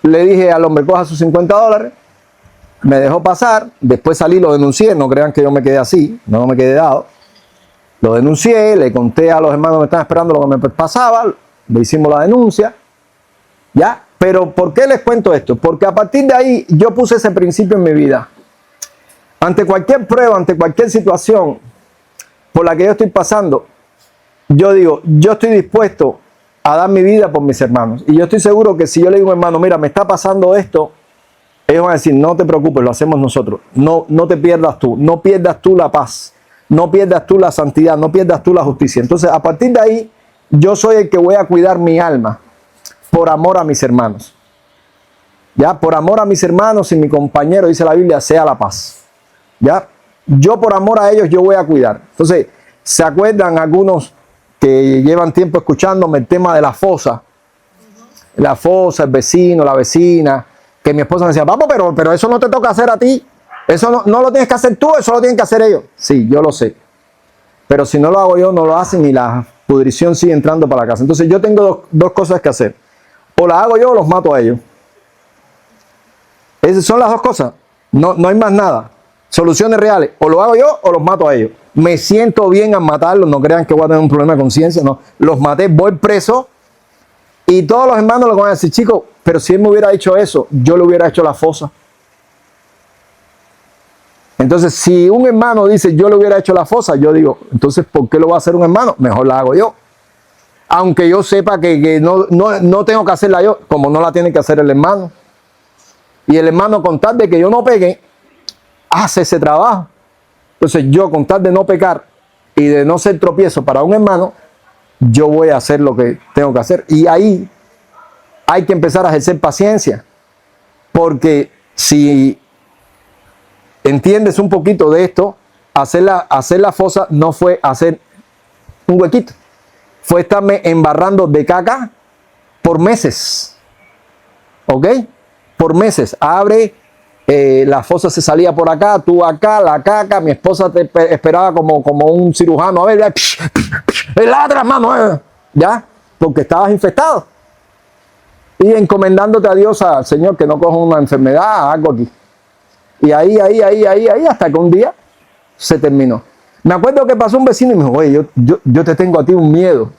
le dije al hombre, coja sus $50, me dejó pasar, después salí, lo denuncié, no crean que yo me quedé así, no me quedé dado. Lo denuncié, le conté a los hermanos que me estaban esperando lo que me pasaba, le hicimos la denuncia, ¿ya? Pero ¿por qué les cuento esto? Porque a partir de ahí yo puse ese principio en mi vida. Ante cualquier prueba, ante cualquier situación por la que yo estoy pasando, yo digo, yo estoy dispuesto a dar mi vida por mis hermanos. Y yo estoy seguro que si yo le digo a un hermano, mira, me está pasando esto, ellos van a decir, no te preocupes, lo hacemos nosotros. No te pierdas tú, no pierdas tú la paz, no pierdas tú la santidad, no pierdas tú la justicia. Entonces, a partir de ahí, yo soy el que voy a cuidar mi alma por amor a mis hermanos. Ya, por amor a mis hermanos y mi compañero, dice la Biblia, sea la paz. Ya, yo por amor a ellos, yo voy a cuidar. Entonces, ¿se acuerdan algunos que llevan tiempo escuchándome el tema de la fosa? La fosa, el vecino, la vecina, que mi esposa me decía, vamos, pero eso no te toca hacer a ti. Eso no lo tienes que hacer tú, eso lo tienen que hacer ellos. Sí, yo lo sé. Pero si no lo hago yo, no lo hacen y la pudrición sigue entrando para la casa. Entonces yo tengo dos cosas que hacer. O la hago yo o los mato a ellos. Esas son las dos cosas. No hay más nada. Soluciones reales. O lo hago yo o los mato a ellos. Me siento bien al matarlos. No crean que voy a tener un problema de conciencia. No. Los maté, voy preso. Y todos los hermanos le van a decir, chicos, pero si él me hubiera hecho eso, yo le hubiera hecho la fosa. Entonces, si un hermano dice, yo le hubiera hecho la fosa, yo digo, entonces, ¿por qué lo va a hacer un hermano? Mejor la hago yo. Aunque yo sepa que no tengo que hacerla yo, como no la tiene que hacer el hermano. Y el hermano, con tal de que yo no peque, hace ese trabajo. Entonces, yo, con tal de no pecar y de no ser tropiezo para un hermano, yo voy a hacer lo que tengo que hacer. Y ahí hay que empezar a ejercer paciencia. Porque si entiendes un poquito de esto, hacer la fosa no fue hacer un huequito. Fue estarme embarrando de caca por meses. ¿Ok? Por meses. Abre, la fosa se salía por acá, tú acá, la caca. Mi esposa te esperaba como un cirujano. A ver, ladra, mano. ¿Ya? Porque estabas infectado. Y encomendándote a Dios, al Señor, que no coja una enfermedad, algo aquí. Y ahí, hasta que un día se terminó. Me acuerdo que pasó un vecino y me dijo, oye, yo te tengo a ti un miedo.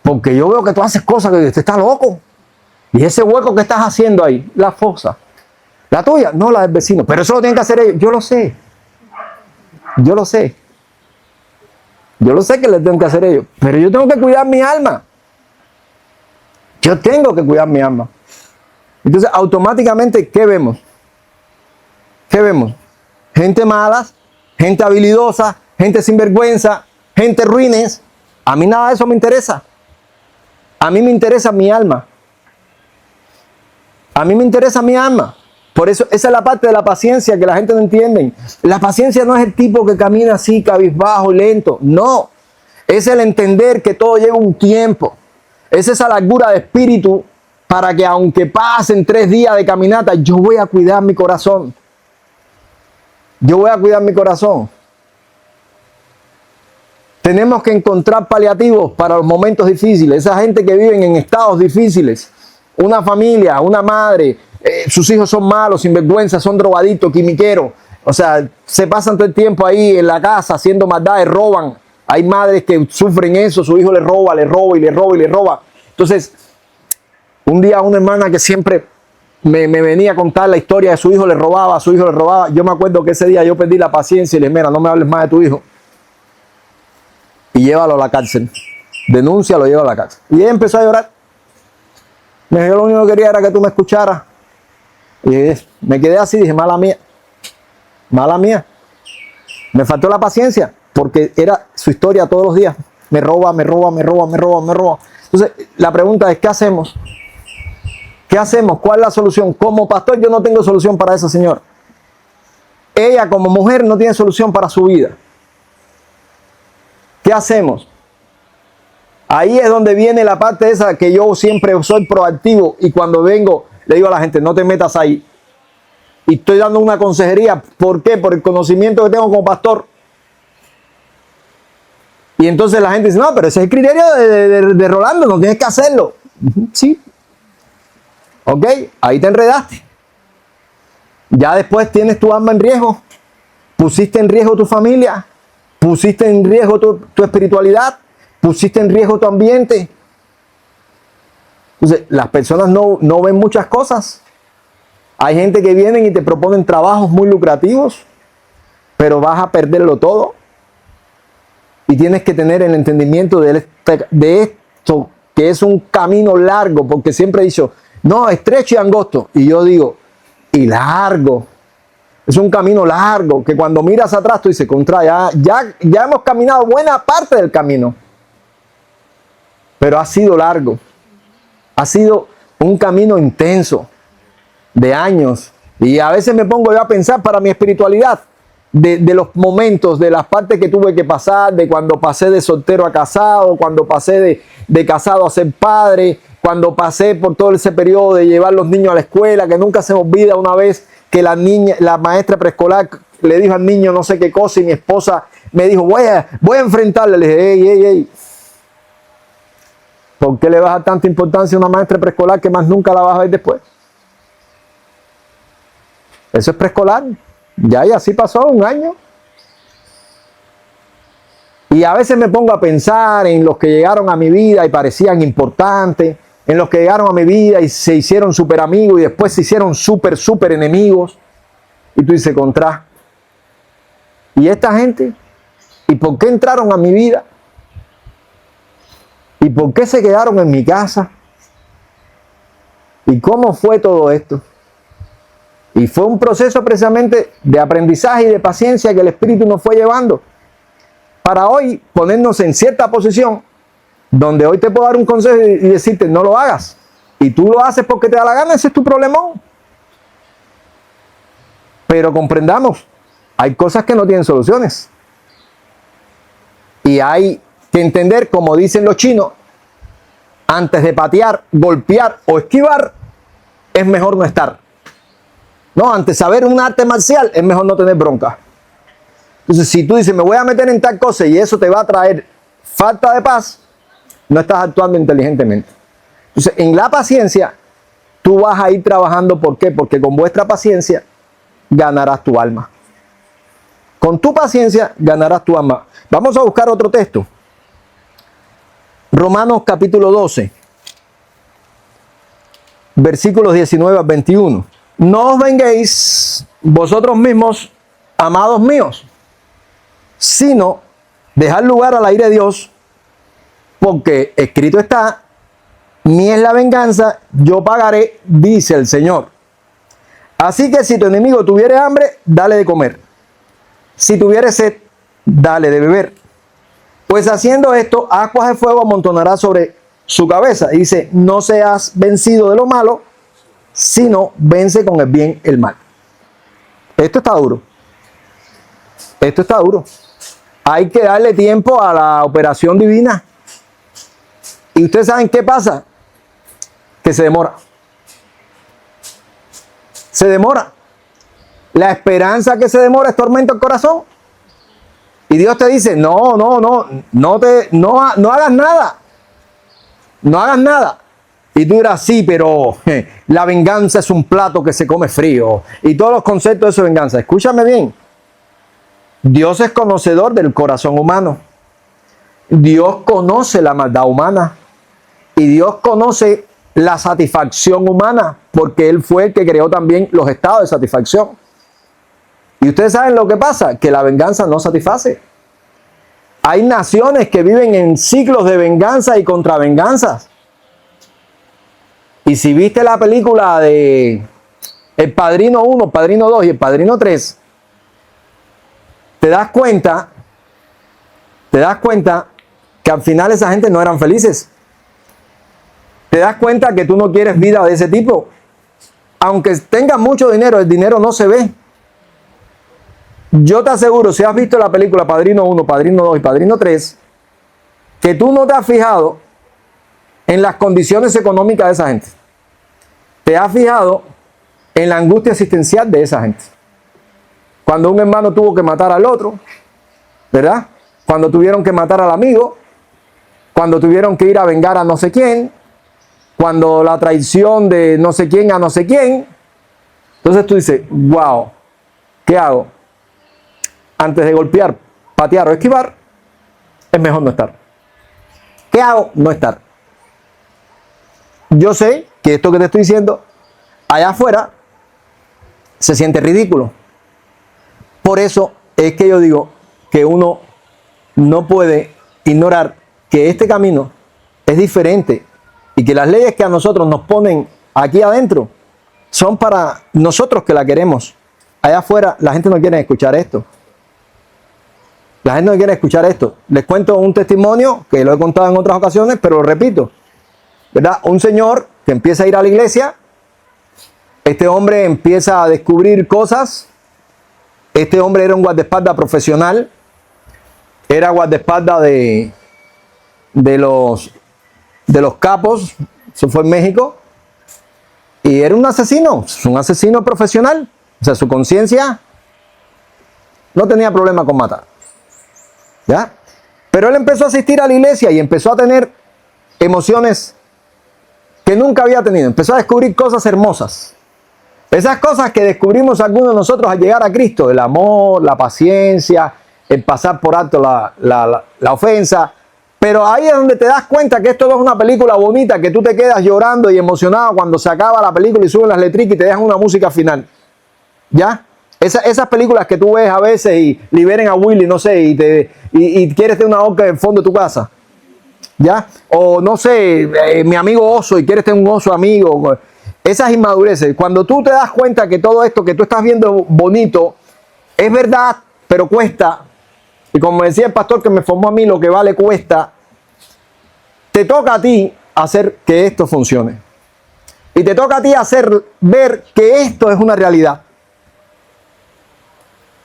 Porque yo veo que tú haces cosas que te estás loco. Y ese hueco que estás haciendo ahí, la fosa. La tuya, no la del vecino. Pero eso lo tienen que hacer ellos. Yo lo sé. Yo lo sé. Yo lo sé que le tengo que hacer ellos. Pero yo tengo que cuidar mi alma. Yo tengo que cuidar mi alma. Entonces, automáticamente, ¿qué vemos? ¿Qué vemos? Gente mala, gente habilidosa, gente sinvergüenza, gente ruines. A mí nada de eso me interesa. A mí me interesa mi alma. A mí me interesa mi alma. Por eso, esa es la parte de la paciencia que la gente no entiende. La paciencia no es el tipo que camina así, cabizbajo, lento. No. Es el entender que todo lleva un tiempo. Es esa largura de espíritu para que aunque pasen 3 días de caminata, yo voy a cuidar mi corazón. Yo voy a cuidar mi corazón. Tenemos que encontrar paliativos para los momentos difíciles. Esa gente que vive en estados difíciles. Una familia, una madre, sus hijos son malos, sinvergüenza, son drogaditos, quimiqueros. O sea, se pasan todo el tiempo ahí en la casa haciendo maldades, roban. Hay madres que sufren eso, su hijo le roba. Entonces, un día una hermana que siempre me venía a contar la historia de su hijo le robaba. Yo me acuerdo que ese día yo perdí la paciencia y le dije, mira, no me hables más de tu hijo. y llévalo a la cárcel. Denúncialo, llévalo a la cárcel. Y ella empezó a llorar. Me dijo, yo lo único que quería era que tú me escucharas. Y me quedé así, dije, mala mía. Mala mía. Me faltó la paciencia, porque era su historia todos los días. Me roba, me roba, me roba, me roba, me roba. Entonces, la pregunta es, ¿qué hacemos? ¿Qué hacemos? ¿Cuál es la solución? Como pastor, yo no tengo solución para esa señora. Ella, como mujer, no tiene solución para su vida. ¿Qué hacemos? Ahí es donde viene la parte esa que yo siempre soy proactivo y cuando vengo le digo a la gente, no te metas ahí. Y estoy dando una consejería. ¿Por qué? Por el conocimiento que tengo como pastor. Y entonces la gente dice, no, pero ese es el criterio de Rolando, no tienes que hacerlo. Sí. Ok, ahí te enredaste. Ya después tienes tu alma en riesgo. Pusiste en riesgo tu familia. Pusiste en riesgo tu espiritualidad. Pusiste en riesgo tu ambiente. Entonces, las personas no ven muchas cosas. Hay gente que vienen y te proponen trabajos muy lucrativos, pero vas a perderlo todo. Y tienes que tener el entendimiento de esto, que es un camino largo, porque siempre he dicho, no, estrecho y angosto. Y yo digo, y largo. Es un camino largo, que cuando miras atrás tú dices, ya hemos caminado buena parte del camino. Pero ha sido largo. Ha sido un camino intenso, de años. Y a veces me pongo yo a pensar para mi espiritualidad, de los momentos, de las partes que tuve que pasar, de cuando pasé de soltero a casado, cuando pasé de casado a ser padre, cuando pasé por todo ese periodo de llevar los niños a la escuela, que nunca se me olvida una vez que la maestra preescolar le dijo al niño no sé qué cosa y mi esposa me dijo, voy a enfrentarle. Le dije, ey. ¿Por qué le vas a dar tanta importancia a una maestra preescolar que más nunca la vas a ver después? Eso es preescolar. Ya y así pasó un año. Y a veces me pongo a pensar en los que llegaron a mi vida y parecían importantes, en los que llegaron a mi vida y se hicieron súper amigos y después se hicieron súper enemigos. Y tú dices, contra. ¿Y esta gente? ¿Y por qué entraron a mi vida? ¿Y por qué se quedaron en mi casa? ¿Y cómo fue todo esto? Y fue un proceso precisamente de aprendizaje y de paciencia que el Espíritu nos fue llevando para hoy ponernos en cierta posición donde hoy te puedo dar un consejo y decirte no lo hagas. Y tú lo haces porque te da la gana, ese es tu problemón. Pero comprendamos, hay cosas que no tienen soluciones. Y hay que entender, como dicen los chinos, antes de patear, golpear o esquivar, es mejor no estar. No, antes de saber un arte marcial, es mejor no tener bronca. Entonces, si tú dices, me voy a meter en tal cosa y eso te va a traer falta de paz, no estás actuando inteligentemente. Entonces, en la paciencia, tú vas a ir trabajando. ¿Por qué? Porque con vuestra paciencia ganarás tu alma. Con tu paciencia ganarás tu alma. Vamos a buscar otro texto. Romanos capítulo 12, versículos 19 al 21. No os venguéis vosotros mismos, amados míos, sino dejad lugar a la ira de Dios, porque escrito está, mía es la venganza, yo pagaré, dice el Señor. Así que si tu enemigo tuviere hambre, dale de comer. Si tuviere sed, dale de beber. Pues haciendo esto, aguas de fuego amontonará sobre su cabeza. Y dice, no seas vencido de lo malo, sino vence con el bien el mal. Esto está duro. Esto está duro. Hay que darle tiempo a la operación divina. ¿Y ustedes saben qué pasa? Que se demora. Se demora. La esperanza que se demora es tormento al corazón. Y Dios te dice, no hagas nada. No hagas nada. Y tú dirás, sí, pero la venganza es un plato que se come frío. Y todos los conceptos de su venganza. Escúchame bien. Dios es conocedor del corazón humano. Dios conoce la maldad humana. Y Dios conoce la satisfacción humana. Porque Él fue el que creó también los estados de satisfacción. Y ustedes saben lo que pasa. Que la venganza no satisface. Hay naciones que viven en ciclos de venganza y contravenganzas. Y si viste la película de El Padrino 1, Padrino 2 y El Padrino 3, te das cuenta que al final esa gente no eran felices. Te das cuenta que tú no quieres vida de ese tipo. Aunque tengas mucho dinero, el dinero no se ve. Yo te aseguro, si has visto la película Padrino 1, Padrino 2 y Padrino 3, que tú no te has fijado en las condiciones económicas de esa gente. Te has fijado en la angustia existencial de esa gente. Cuando un hermano tuvo que matar al otro, ¿verdad? Cuando tuvieron que matar al amigo, cuando tuvieron que ir a vengar a no sé quién, cuando la traición de no sé quién a no sé quién. Entonces tú dices, wow, ¿qué hago? Antes de golpear, patear o esquivar, es mejor no estar. ¿Qué hago? No estar. Yo sé que esto que te estoy diciendo, allá afuera, se siente ridículo. Por eso es que yo digo que uno no puede ignorar que este camino es diferente y que las leyes que a nosotros nos ponen aquí adentro son para nosotros que la queremos. Allá afuera la gente no quiere escuchar esto. La gente no quiere escuchar esto. Les cuento un testimonio que lo he contado en otras ocasiones, pero lo repito. ¿Verdad? Un señor que empieza a ir a la iglesia, este hombre empieza a descubrir cosas. Este hombre era un guardaespaldas profesional, era guardaespaldas de los capos, eso fue en México, y era un asesino profesional. O sea, su conciencia no tenía problema con matar. ¿Ya? Pero él empezó a asistir a la iglesia y empezó a tener emociones que nunca había tenido. Empezó a descubrir cosas hermosas. Esas cosas que descubrimos algunos de nosotros al llegar a Cristo, el amor, la paciencia, el pasar por alto la ofensa. Pero ahí es donde te das cuenta que esto no es una película bonita, que tú te quedas llorando y emocionado cuando se acaba la película y suben las letricas y te dejan una música final. ¿Ya? Esas películas que tú ves a veces y liberen a Willy, no sé, y quieres tener una orca en el fondo de tu casa. ¿Ya? O no sé, mi amigo oso y quieres tener un oso amigo. Esas inmadureces. Cuando tú te das cuenta que todo esto que tú estás viendo bonito es verdad, pero cuesta. Y como decía el pastor que me formó a mí, lo que vale cuesta. Te toca a ti hacer que esto funcione. Y te toca a ti hacer ver que esto es una realidad.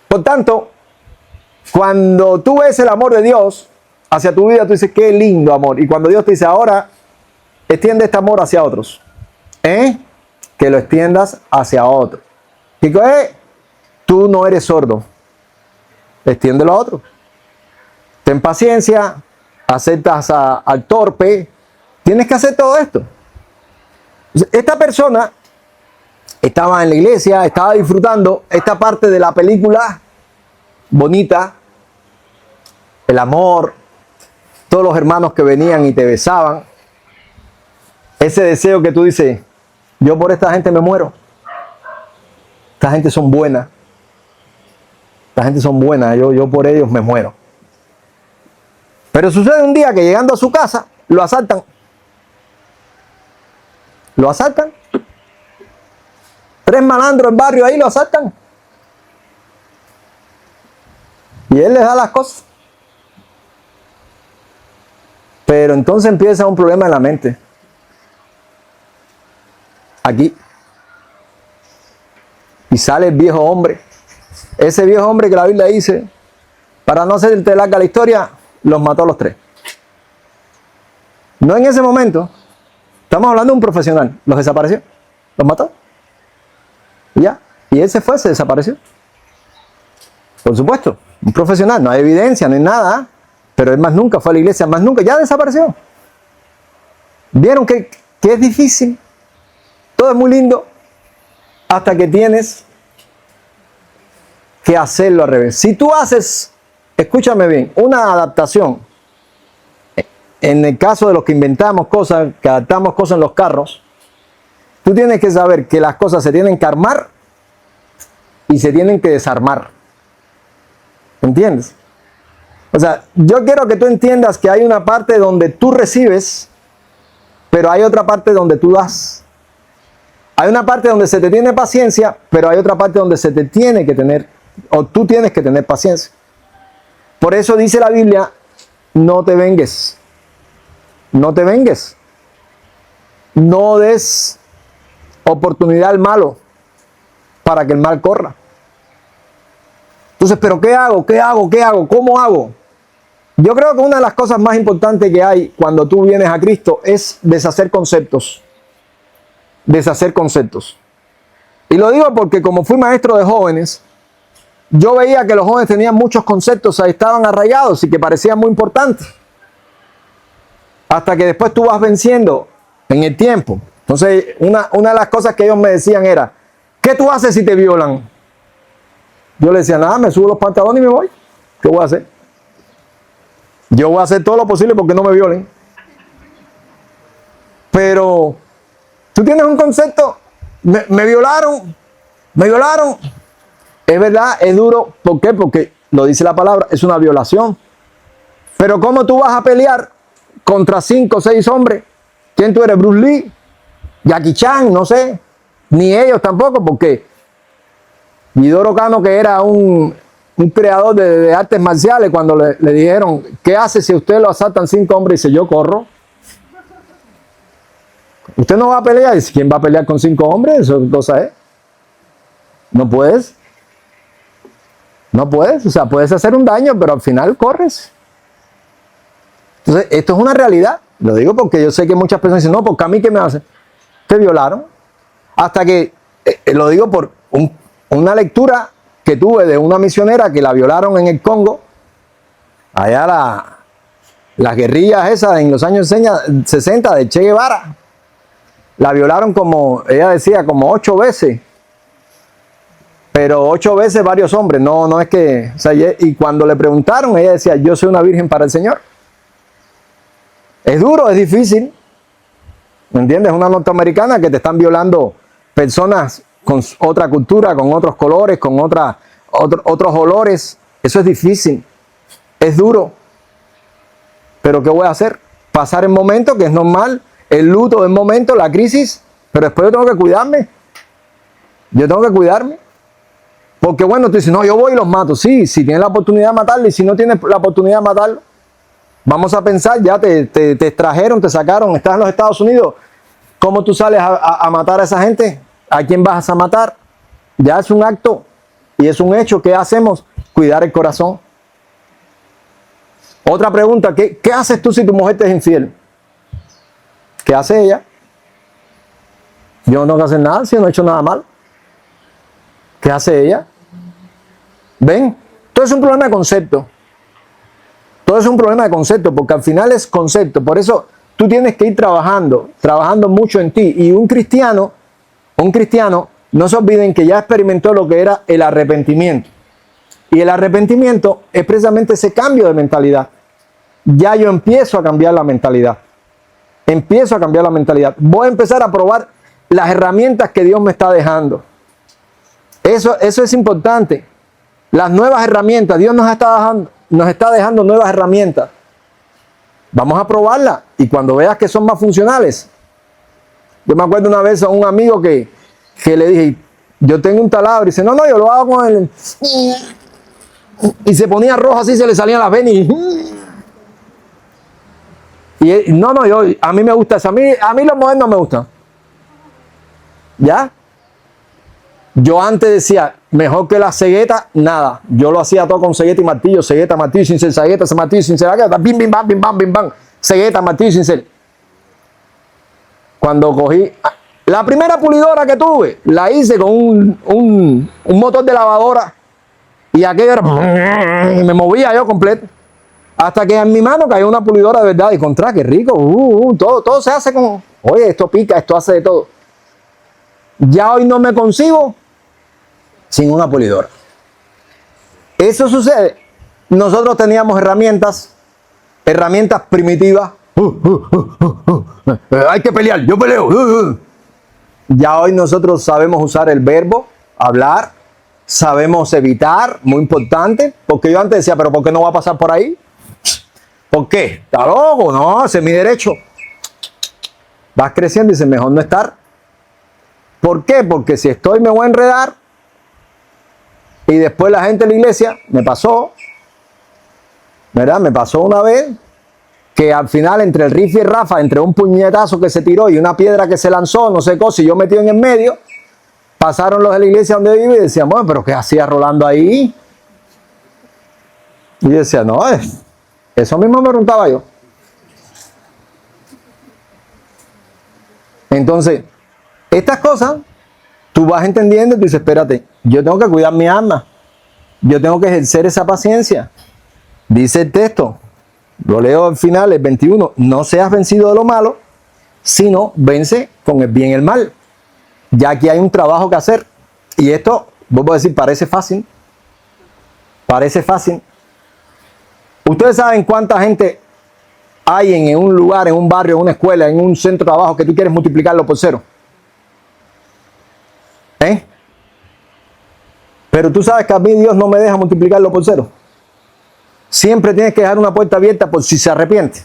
Por tanto, cuando tú ves el amor de Dios hacia tu vida, tú dices, qué lindo amor. Y cuando Dios te dice, ahora, extiende este amor hacia otros. Que lo extiendas hacia otros. Y tú no eres sordo. Extiéndelo a otros. Ten paciencia, aceptas al torpe. Tienes que hacer todo esto. Esta persona estaba en la iglesia, estaba disfrutando esta parte de la película bonita, el amor, todos los hermanos que venían y te besaban, ese deseo que tú dices, yo por esta gente me muero, esta gente son buenas, yo por ellos me muero. Pero sucede un día que llegando a su casa, lo asaltan. Lo asaltan. 3 malandros en barrio ahí lo asaltan. Y él les da las cosas. Pero entonces empieza un problema en la mente. Aquí. Y sale el viejo hombre. Ese viejo hombre que la Biblia dice, para no hacerte larga la historia, los mató a los 3. No en ese momento. Estamos hablando de un profesional. Los desapareció. Los mató. Y ya. Y él se fue, se desapareció. Por supuesto. Un profesional. No hay evidencia, no hay nada. Pero él más nunca fue a la iglesia. Más nunca. Ya desapareció. ¿Vieron que es difícil? Todo es muy lindo. Hasta que tienes que hacerlo al revés. Si tú haces, escúchame bien, una adaptación, en el caso de los que inventamos cosas, que adaptamos cosas en los carros, tú tienes que saber que las cosas se tienen que armar y se tienen que desarmar. ¿Entiendes? O sea, yo quiero que tú entiendas que hay una parte donde tú recibes, pero hay otra parte donde tú das. Hay una parte donde se te tiene paciencia, pero hay otra parte donde se te tiene que tener, o tú tienes que tener paciencia. Por eso dice la Biblia, no te vengues. No te vengues. No des oportunidad al malo para que el mal corra. Entonces, ¿pero qué hago? ¿Qué hago? ¿Qué hago? ¿Cómo hago? Yo creo que una de las cosas más importantes que hay cuando tú vienes a Cristo es deshacer conceptos. Deshacer conceptos. Y lo digo porque como fui maestro de jóvenes, yo veía que los jóvenes tenían muchos conceptos, ahí estaban arraigados y que parecían muy importantes. Hasta que después tú vas venciendo en el tiempo. Entonces, una de las cosas que ellos me decían era, ¿qué tú haces si te violan? Yo le decía, nada, me subo los pantalones y me voy. ¿Qué voy a hacer? Yo voy a hacer todo lo posible porque no me violen. Pero tú tienes un concepto, me violaron, me violaron. Es verdad, es duro. ¿Por qué? Porque lo dice la palabra, es una violación. Pero ¿cómo tú vas a pelear contra 5 o 6 hombres? ¿Quién tú eres? Bruce Lee, Jackie Chan, no sé. Ni ellos tampoco, porque Midoro Kano, que era un creador de artes marciales, cuando le dijeron, ¿qué hace si usted lo asaltan 5 hombres? Dice, yo corro. Usted no va a pelear. Dice, ¿quién va a pelear con 5 hombres? Eso cosa es. No puedes. No puedes. O sea, puedes hacer un daño, pero al final corres. Entonces, esto es una realidad. Lo digo porque yo sé que muchas personas dicen, no, porque a mí, ¿qué me hacen? Te violaron. Hasta que, lo digo por una lectura que tuve de una misionera que la violaron en el Congo. Allá las guerrillas esas en los años 60 de Che Guevara. La violaron como, ella decía, como 8 veces. Pero 8 veces varios hombres. No es que... O sea, y cuando le preguntaron, ella decía, yo soy una virgen para el Señor. Es duro, es difícil. ¿Me entiendes? Es una norteamericana que te están violando personas con otra cultura, con otros colores, con otros olores. Eso es difícil. Es duro. Pero ¿qué voy a hacer? Pasar el momento, que es normal. El luto del momento, la crisis. Pero después yo tengo que cuidarme. Yo tengo que cuidarme. Porque bueno, tú dices, no, yo voy y los mato. Sí, si tienes la oportunidad de matarlo. Y si no tienes la oportunidad de matarlo, vamos a pensar, ya te extrajeron, te sacaron, estás en los Estados Unidos. ¿Cómo tú sales a matar a esa gente? ¿A quién vas a matar? Ya es un acto y es un hecho. ¿Qué hacemos? Cuidar el corazón. Otra pregunta, ¿qué haces tú si tu mujer te es infiel? ¿Qué hace ella? Yo no tengo que hacer nada si no he hecho nada mal. ¿Qué hace ella? ¿Ven? Todo es un problema de concepto. Todo es un problema de concepto, porque al final es concepto. Por eso tú tienes que ir trabajando mucho en ti. Y un cristiano, no se olviden que ya experimentó lo que era el arrepentimiento. Y el arrepentimiento es precisamente ese cambio de mentalidad. Ya yo empiezo a cambiar la mentalidad. Empiezo a cambiar la mentalidad. Voy a empezar a probar las herramientas que Dios me está dejando. Eso es importante. Las nuevas herramientas. Dios nos está dejando nuevas herramientas. Vamos a probarlas. Y cuando veas que son más funcionales. Yo me acuerdo una vez a un amigo que le dije, yo tengo un taladro. Y dice, no, yo lo hago con el... Y se ponía rojo así, se le salían las venas. Y no, a mí me gusta eso. A mí los modernos me gustan. ¿Ya? Yo antes decía, mejor que la cegueta, nada. Yo lo hacía todo con cegueta y martillo, cincel, cegueta, martillo, cincel, bim, bim, bam, bim, bam, bim, bam. Cegueta, martillo, cincel. Cuando cogí... La primera pulidora que tuve, la hice con un motor de lavadora. Y aquello era... Me movía yo completo. Hasta que en mi mano cayó una pulidora de verdad. Y contra, qué rico. Todo se hace con... Oye, esto pica, esto hace de todo. Ya hoy no me concibo sin una pulidora. Eso sucede. Nosotros teníamos herramientas primitivas. Hay que pelear, yo peleo. Ya hoy nosotros sabemos usar el verbo, hablar, sabemos evitar, muy importante, porque yo antes decía, pero ¿por qué no va a pasar por ahí? ¿Por qué? ¿Está loco? No, ese es mi derecho. Vas creciendo y dices, mejor no estar. ¿Por qué? Porque si estoy me voy a enredar y después la gente de la iglesia, me pasó, ¿verdad? Me pasó una vez que al final entre el Riff y el Rafa, entre un puñetazo que se tiró y una piedra que se lanzó, no sé cosa, y yo metido en el medio, pasaron los de la iglesia donde vivo y decían, bueno, pero ¿qué hacía Rolando ahí? Y yo decía, no, eso mismo me preguntaba yo. Entonces, estas cosas, tú vas entendiendo y tú dices, espérate, yo tengo que cuidar mi alma, yo tengo que ejercer esa paciencia. Dice el texto, lo leo al final, el 21, no seas vencido de lo malo, sino vence con el bien y el mal. Ya aquí hay un trabajo que hacer. Y esto, vuelvo a decir, parece fácil. Parece fácil. Ustedes saben cuánta gente hay en un lugar, en un barrio, en una escuela, en un centro de trabajo que tú quieres multiplicarlo por 0. Pero tú sabes que a mí Dios no me deja multiplicarlo por 0. Siempre tienes que dejar una puerta abierta por si se arrepiente.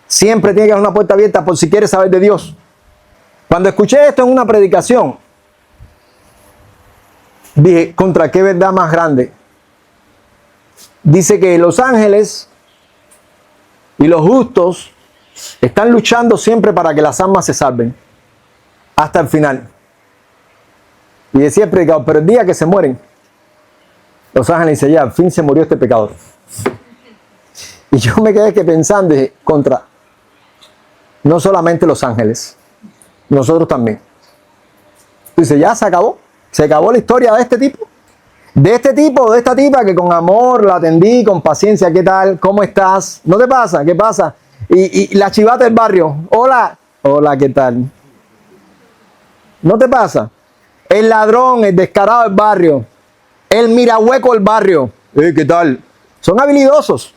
Siempre tienes que dejar una puerta abierta por si quieres saber de Dios. Cuando escuché esto en una predicación, dije, ¿contra qué verdad más grande? Dice que los ángeles y los justos están luchando siempre para que las almas se salven. Hasta el final. Y decía el predicador, pero el día que se mueren, los ángeles dicen, ya, al fin se murió este pecador. Y yo me quedé pensando, dije, no solamente los ángeles, nosotros también. Dice, ya se acabó la historia de este tipo. De este tipo, de esta tipa que con amor la atendí, con paciencia, ¿qué tal? ¿Cómo estás? ¿No te pasa? ¿Qué pasa? Y la chivata del barrio, hola, ¿qué tal? ¿No te pasa? El ladrón, el descarado del barrio, el mirahueco del barrio, ¿qué tal? Son habilidosos.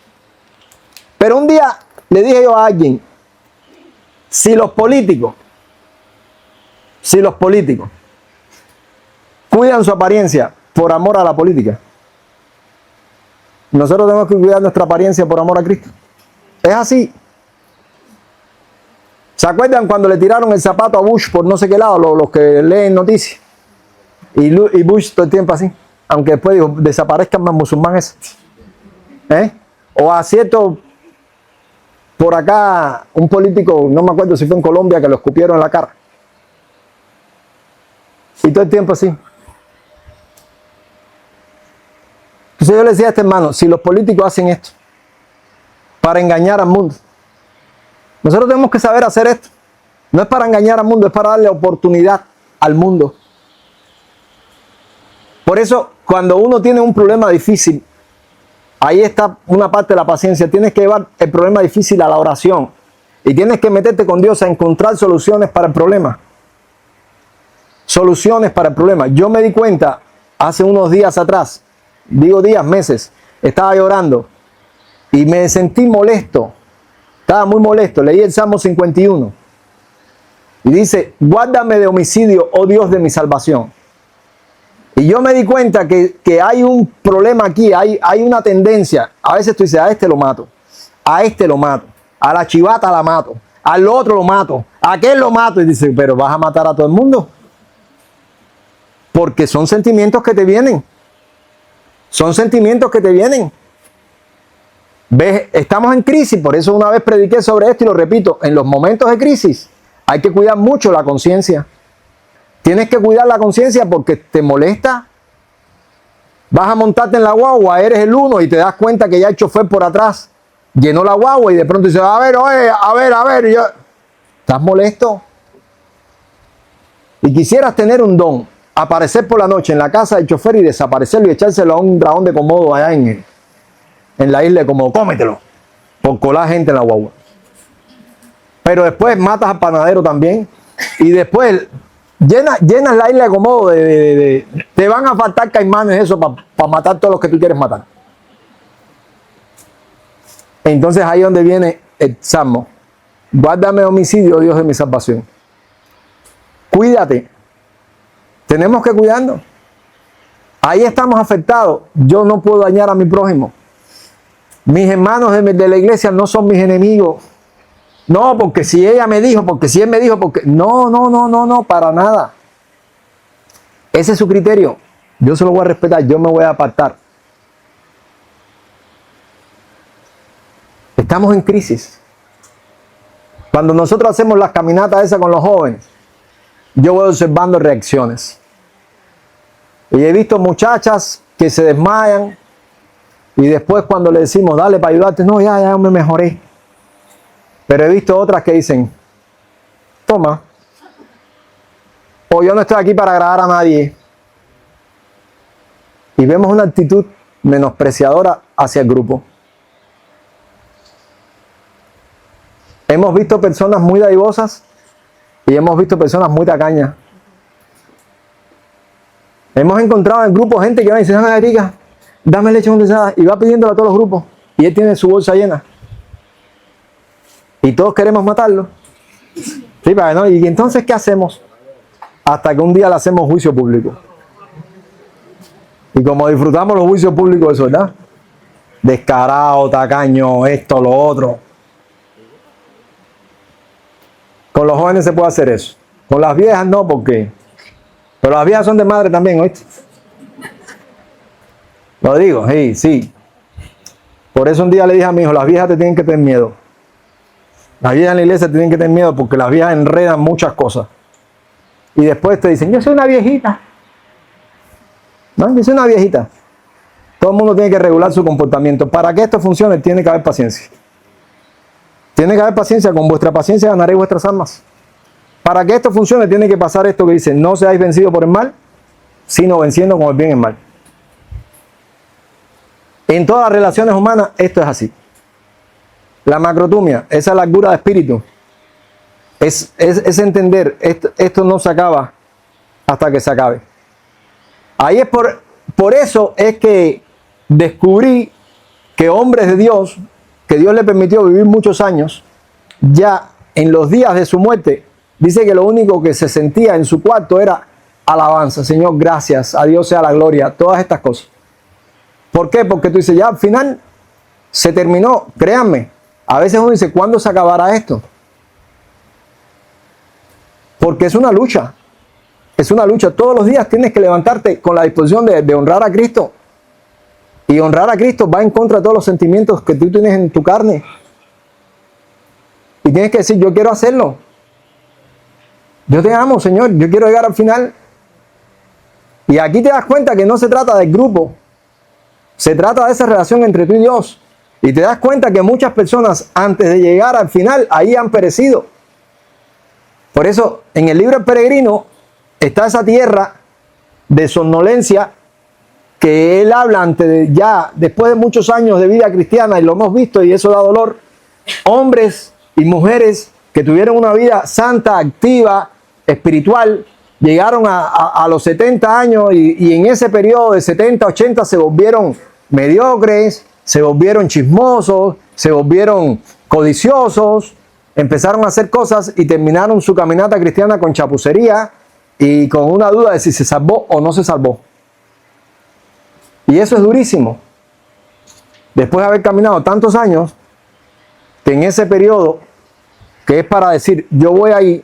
Pero un día le dije yo a alguien, si los políticos cuidan su apariencia por amor a la política, nosotros tenemos que cuidar nuestra apariencia por amor a Cristo. Es así. ¿Se acuerdan cuando le tiraron el zapato a Bush por no sé qué lado, los que leen noticias? Y Bush todo el tiempo así, aunque después dijo, desaparezcan más musulmanes. O a cierto, por acá, un político, no me acuerdo si fue en Colombia, que lo escupieron en la cara. Y todo el tiempo así. Entonces yo le decía a este hermano, si los políticos hacen esto para engañar al mundo, nosotros tenemos que saber hacer esto. No es para engañar al mundo, es para darle oportunidad al mundo. Por eso, cuando uno tiene un problema difícil, ahí está una parte de la paciencia. Tienes que llevar el problema difícil a la oración. Y tienes que meterte con Dios a encontrar soluciones para el problema. Soluciones para el problema. Yo me di cuenta hace unos días atrás, digo días, meses, estaba llorando y me sentí molesto. Estaba muy molesto. Leí el Salmo 51 y dice, guárdame de homicidio, oh Dios de mi salvación. Y yo me di cuenta que hay un problema aquí, hay una tendencia. A veces tú dices, a este lo mato, a este lo mato, a la chivata la mato, al otro lo mato, a aquel lo mato. Y dices, pero ¿vas a matar a todo el mundo? Porque son sentimientos que te vienen. Son sentimientos que te vienen. ¿Ves? Estamos en crisis, por eso una vez prediqué sobre esto y lo repito, en los momentos de crisis hay que cuidar mucho la conciencia. Tienes que cuidar la conciencia porque te molesta. Vas a montarte en la guagua, eres el uno y te das cuenta que ya el chofer por atrás llenó la guagua y de pronto dice, a ver, oye, a ver. Yo... ¿Estás molesto? Y quisieras tener un don, aparecer por la noche en la casa del chofer y desaparecerlo y echárselo a un dragón de Komodo allá en la isla de Komodo. Cómetelo. Por colar gente en la guagua. Pero después matas al panadero también. Y después... Llenas la isla de Komodo te van a faltar caimanes eso para matar todos los que tú quieres matar. Entonces ahí es donde viene el Salmo. Guárdame de homicidio, Dios de mi salvación. Cuídate. Tenemos que cuidarnos. Ahí estamos afectados. Yo no puedo dañar a mi prójimo. Mis hermanos de la iglesia no son mis enemigos. No, porque si ella me dijo, porque si él me dijo, porque... No, para nada. Ese es su criterio. Yo se lo voy a respetar, yo me voy a apartar. Estamos en crisis. Cuando nosotros hacemos las caminatas esas con los jóvenes, yo voy observando reacciones. Y he visto muchachas que se desmayan y después cuando le decimos, dale para ayudarte, no, ya me mejoré. Pero he visto otras que dicen, toma, o yo no estoy aquí para agradar a nadie. Y vemos una actitud menospreciadora hacia el grupo. Hemos visto personas muy dadivosas y hemos visto personas muy tacañas. Hemos encontrado en el grupo gente que va y dice, dame galletitas, dame leche condensada, y va pidiéndolo a todos los grupos. Y él tiene su bolsa llena. Y todos queremos matarlo. Sí, ¿no? ¿Y entonces qué hacemos? Hasta que un día le hacemos juicio público. Y como disfrutamos los juicios públicos de eso, ¿verdad? Descarado, tacaño, esto, lo otro. Con los jóvenes se puede hacer eso. Con las viejas no, porque... Pero las viejas son de madre también, ¿oíste? Lo digo, sí. Por eso un día le dije a mi hijo, las viejas te tienen que tener miedo. Las viejas en la iglesia tienen que tener miedo porque las viejas enredan muchas cosas. Y después te dicen, yo soy una viejita. No, yo soy una viejita. Todo el mundo tiene que regular su comportamiento. Para que esto funcione, tiene que haber paciencia. Tiene que haber paciencia. Con vuestra paciencia ganaréis vuestras almas. Para que esto funcione, tiene que pasar esto que dice, no seáis vencidos por el mal, sino venciendo con el bien el mal. En todas las relaciones humanas, esto es así. La macrotumia, esa largura de espíritu, es entender, esto no se acaba hasta que se acabe. Ahí es por eso es que descubrí que hombres de Dios, que Dios le permitió vivir muchos años, ya en los días de su muerte, dice que lo único que se sentía en su cuarto era alabanza. Señor, gracias, a Dios sea la gloria, todas estas cosas. ¿Por qué? Porque tú dices, ya al final se terminó, créanme. A veces uno dice, ¿cuándo se acabará esto? Porque es una lucha. Es una lucha. Todos los días tienes que levantarte con la disposición de honrar a Cristo. Y honrar a Cristo va en contra de todos los sentimientos que tú tienes en tu carne. Y tienes que decir, yo quiero hacerlo. Yo te amo, Señor. Yo quiero llegar al final. Y aquí te das cuenta que no se trata del grupo. Se trata de esa relación entre tú y Dios. Y te das cuenta que muchas personas antes de llegar al final, ahí han perecido. Por eso, en el libro El Peregrino, está esa tierra de somnolencia que él habla ya después de muchos años de vida cristiana, y lo hemos visto y eso da dolor. Hombres y mujeres que tuvieron una vida santa, activa, espiritual, llegaron a los 70 años y en ese periodo de 70, 80 se volvieron mediocres, se volvieron chismosos, se volvieron codiciosos, empezaron a hacer cosas y terminaron su caminata cristiana con chapucería y con una duda de si se salvó o no se salvó. Y eso es durísimo. Después de haber caminado tantos años, que en ese periodo, que es para decir, yo voy ahí,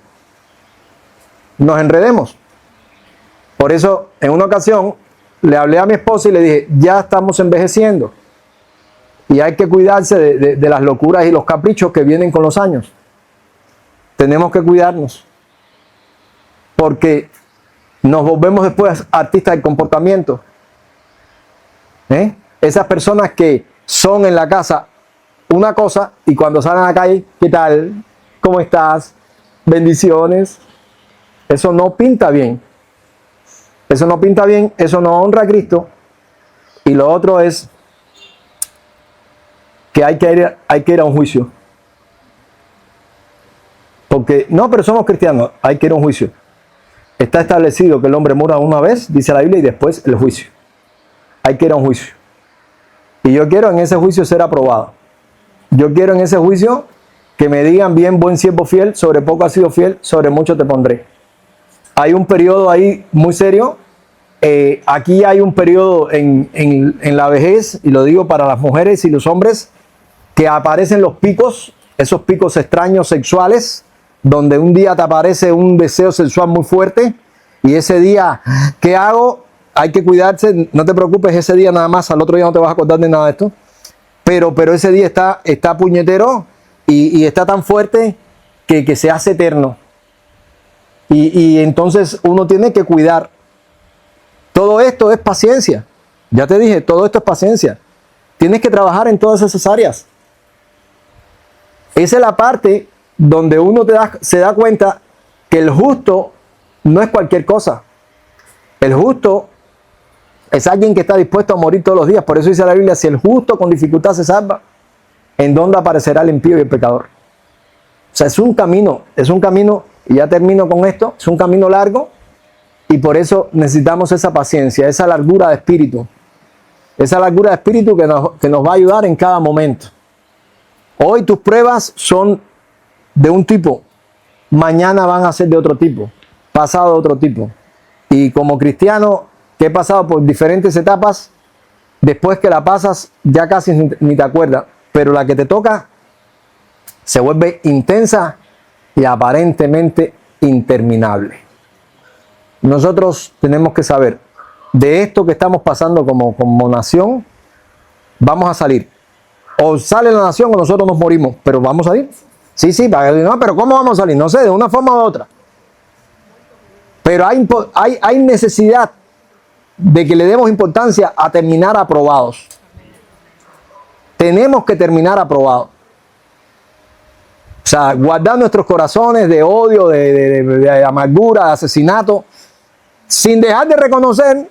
nos enredemos. Por eso, en una ocasión, le hablé a mi esposa y le dije, ya estamos envejeciendo. Y hay que cuidarse de las locuras y los caprichos que vienen con los años. Tenemos que cuidarnos. Porque nos volvemos después artistas del comportamiento. Esas personas que son en la casa una cosa y cuando salen a la calle, ¿qué tal? ¿Cómo estás? Bendiciones. Eso no pinta bien. Eso no pinta bien, eso no honra a Cristo. Y lo otro es que hay que ir a un juicio. Porque, no, pero somos cristianos, hay que ir a un juicio. Está establecido que el hombre muera una vez, dice la Biblia, y después el juicio. Hay que ir a un juicio. Y yo quiero en ese juicio ser aprobado. Yo quiero en ese juicio que me digan, bien, buen siervo fiel, sobre poco has sido fiel, sobre mucho te pondré. Hay un periodo ahí muy serio aquí hay un periodo en la vejez, y lo digo para las mujeres y los hombres, que aparecen los picos, esos picos extraños sexuales, donde un día te aparece un deseo sexual muy fuerte, y ese día, ¿qué hago? Hay que cuidarse, no te preocupes, ese día nada más, al otro día no te vas a acordar de nada de esto, pero ese día está puñetero y está tan fuerte que se hace eterno. Y entonces uno tiene que cuidar. Todo esto es paciencia. Ya te dije, todo esto es paciencia. Tienes que trabajar en todas esas áreas. Esa es la parte donde uno se da cuenta que el justo no es cualquier cosa. El justo es alguien que está dispuesto a morir todos los días. Por eso dice la Biblia, si el justo con dificultad se salva, ¿en dónde aparecerá el impío y el pecador? O sea, es un camino, y ya termino con esto, es un camino largo, y por eso necesitamos esa paciencia, esa largura de espíritu que nos va a ayudar en cada momento. Hoy tus pruebas son de un tipo, mañana van a ser de otro tipo, pasado de otro tipo. Y como cristiano que he pasado por diferentes etapas, después que la pasas ya casi ni te acuerdas, pero la que te toca se vuelve intensa y aparentemente interminable. Nosotros tenemos que saber, de esto que estamos pasando como nación, vamos a salir. O sale la nación o nosotros nos morimos, pero vamos a salir. Sí, no, pero ¿cómo vamos a salir? No sé, de una forma u otra. Pero hay necesidad de que le demos importancia a terminar aprobados. Tenemos que terminar aprobados. O sea, guardar nuestros corazones de odio, de amargura, de asesinato, sin dejar de reconocer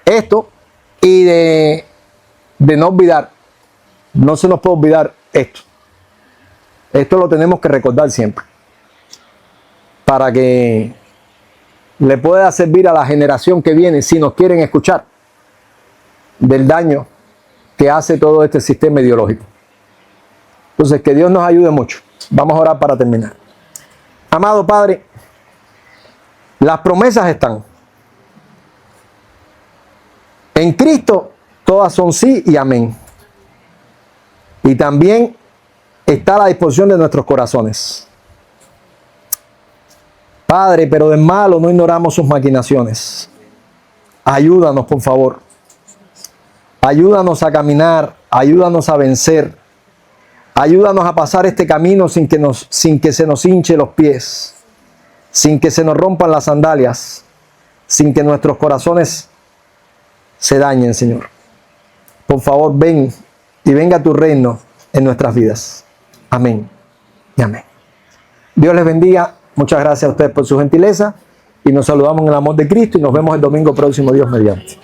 esto y de no olvidar. No se nos puede olvidar esto. Esto lo tenemos que recordar siempre, para que le pueda servir a la generación que viene, si nos quieren escuchar, del daño que hace todo este sistema ideológico. Entonces, que Dios nos ayude mucho. Vamos a orar para terminar. Amado Padre, las promesas están. En Cristo todas son sí y amén. Y también está a la disposición de nuestros corazones. Padre, pero del malo no ignoramos sus maquinaciones. Ayúdanos, por favor. Ayúdanos a caminar, ayúdanos a vencer. Ayúdanos a pasar este camino sin que se nos hinche los pies, sin que se nos rompan las sandalias, sin que nuestros corazones se dañen, Señor. Por favor, ven y venga tu reino en nuestras vidas. Amén y amén. Dios les bendiga. Muchas gracias a ustedes por su gentileza y nos saludamos en el amor de Cristo y nos vemos el domingo próximo, Dios mediante.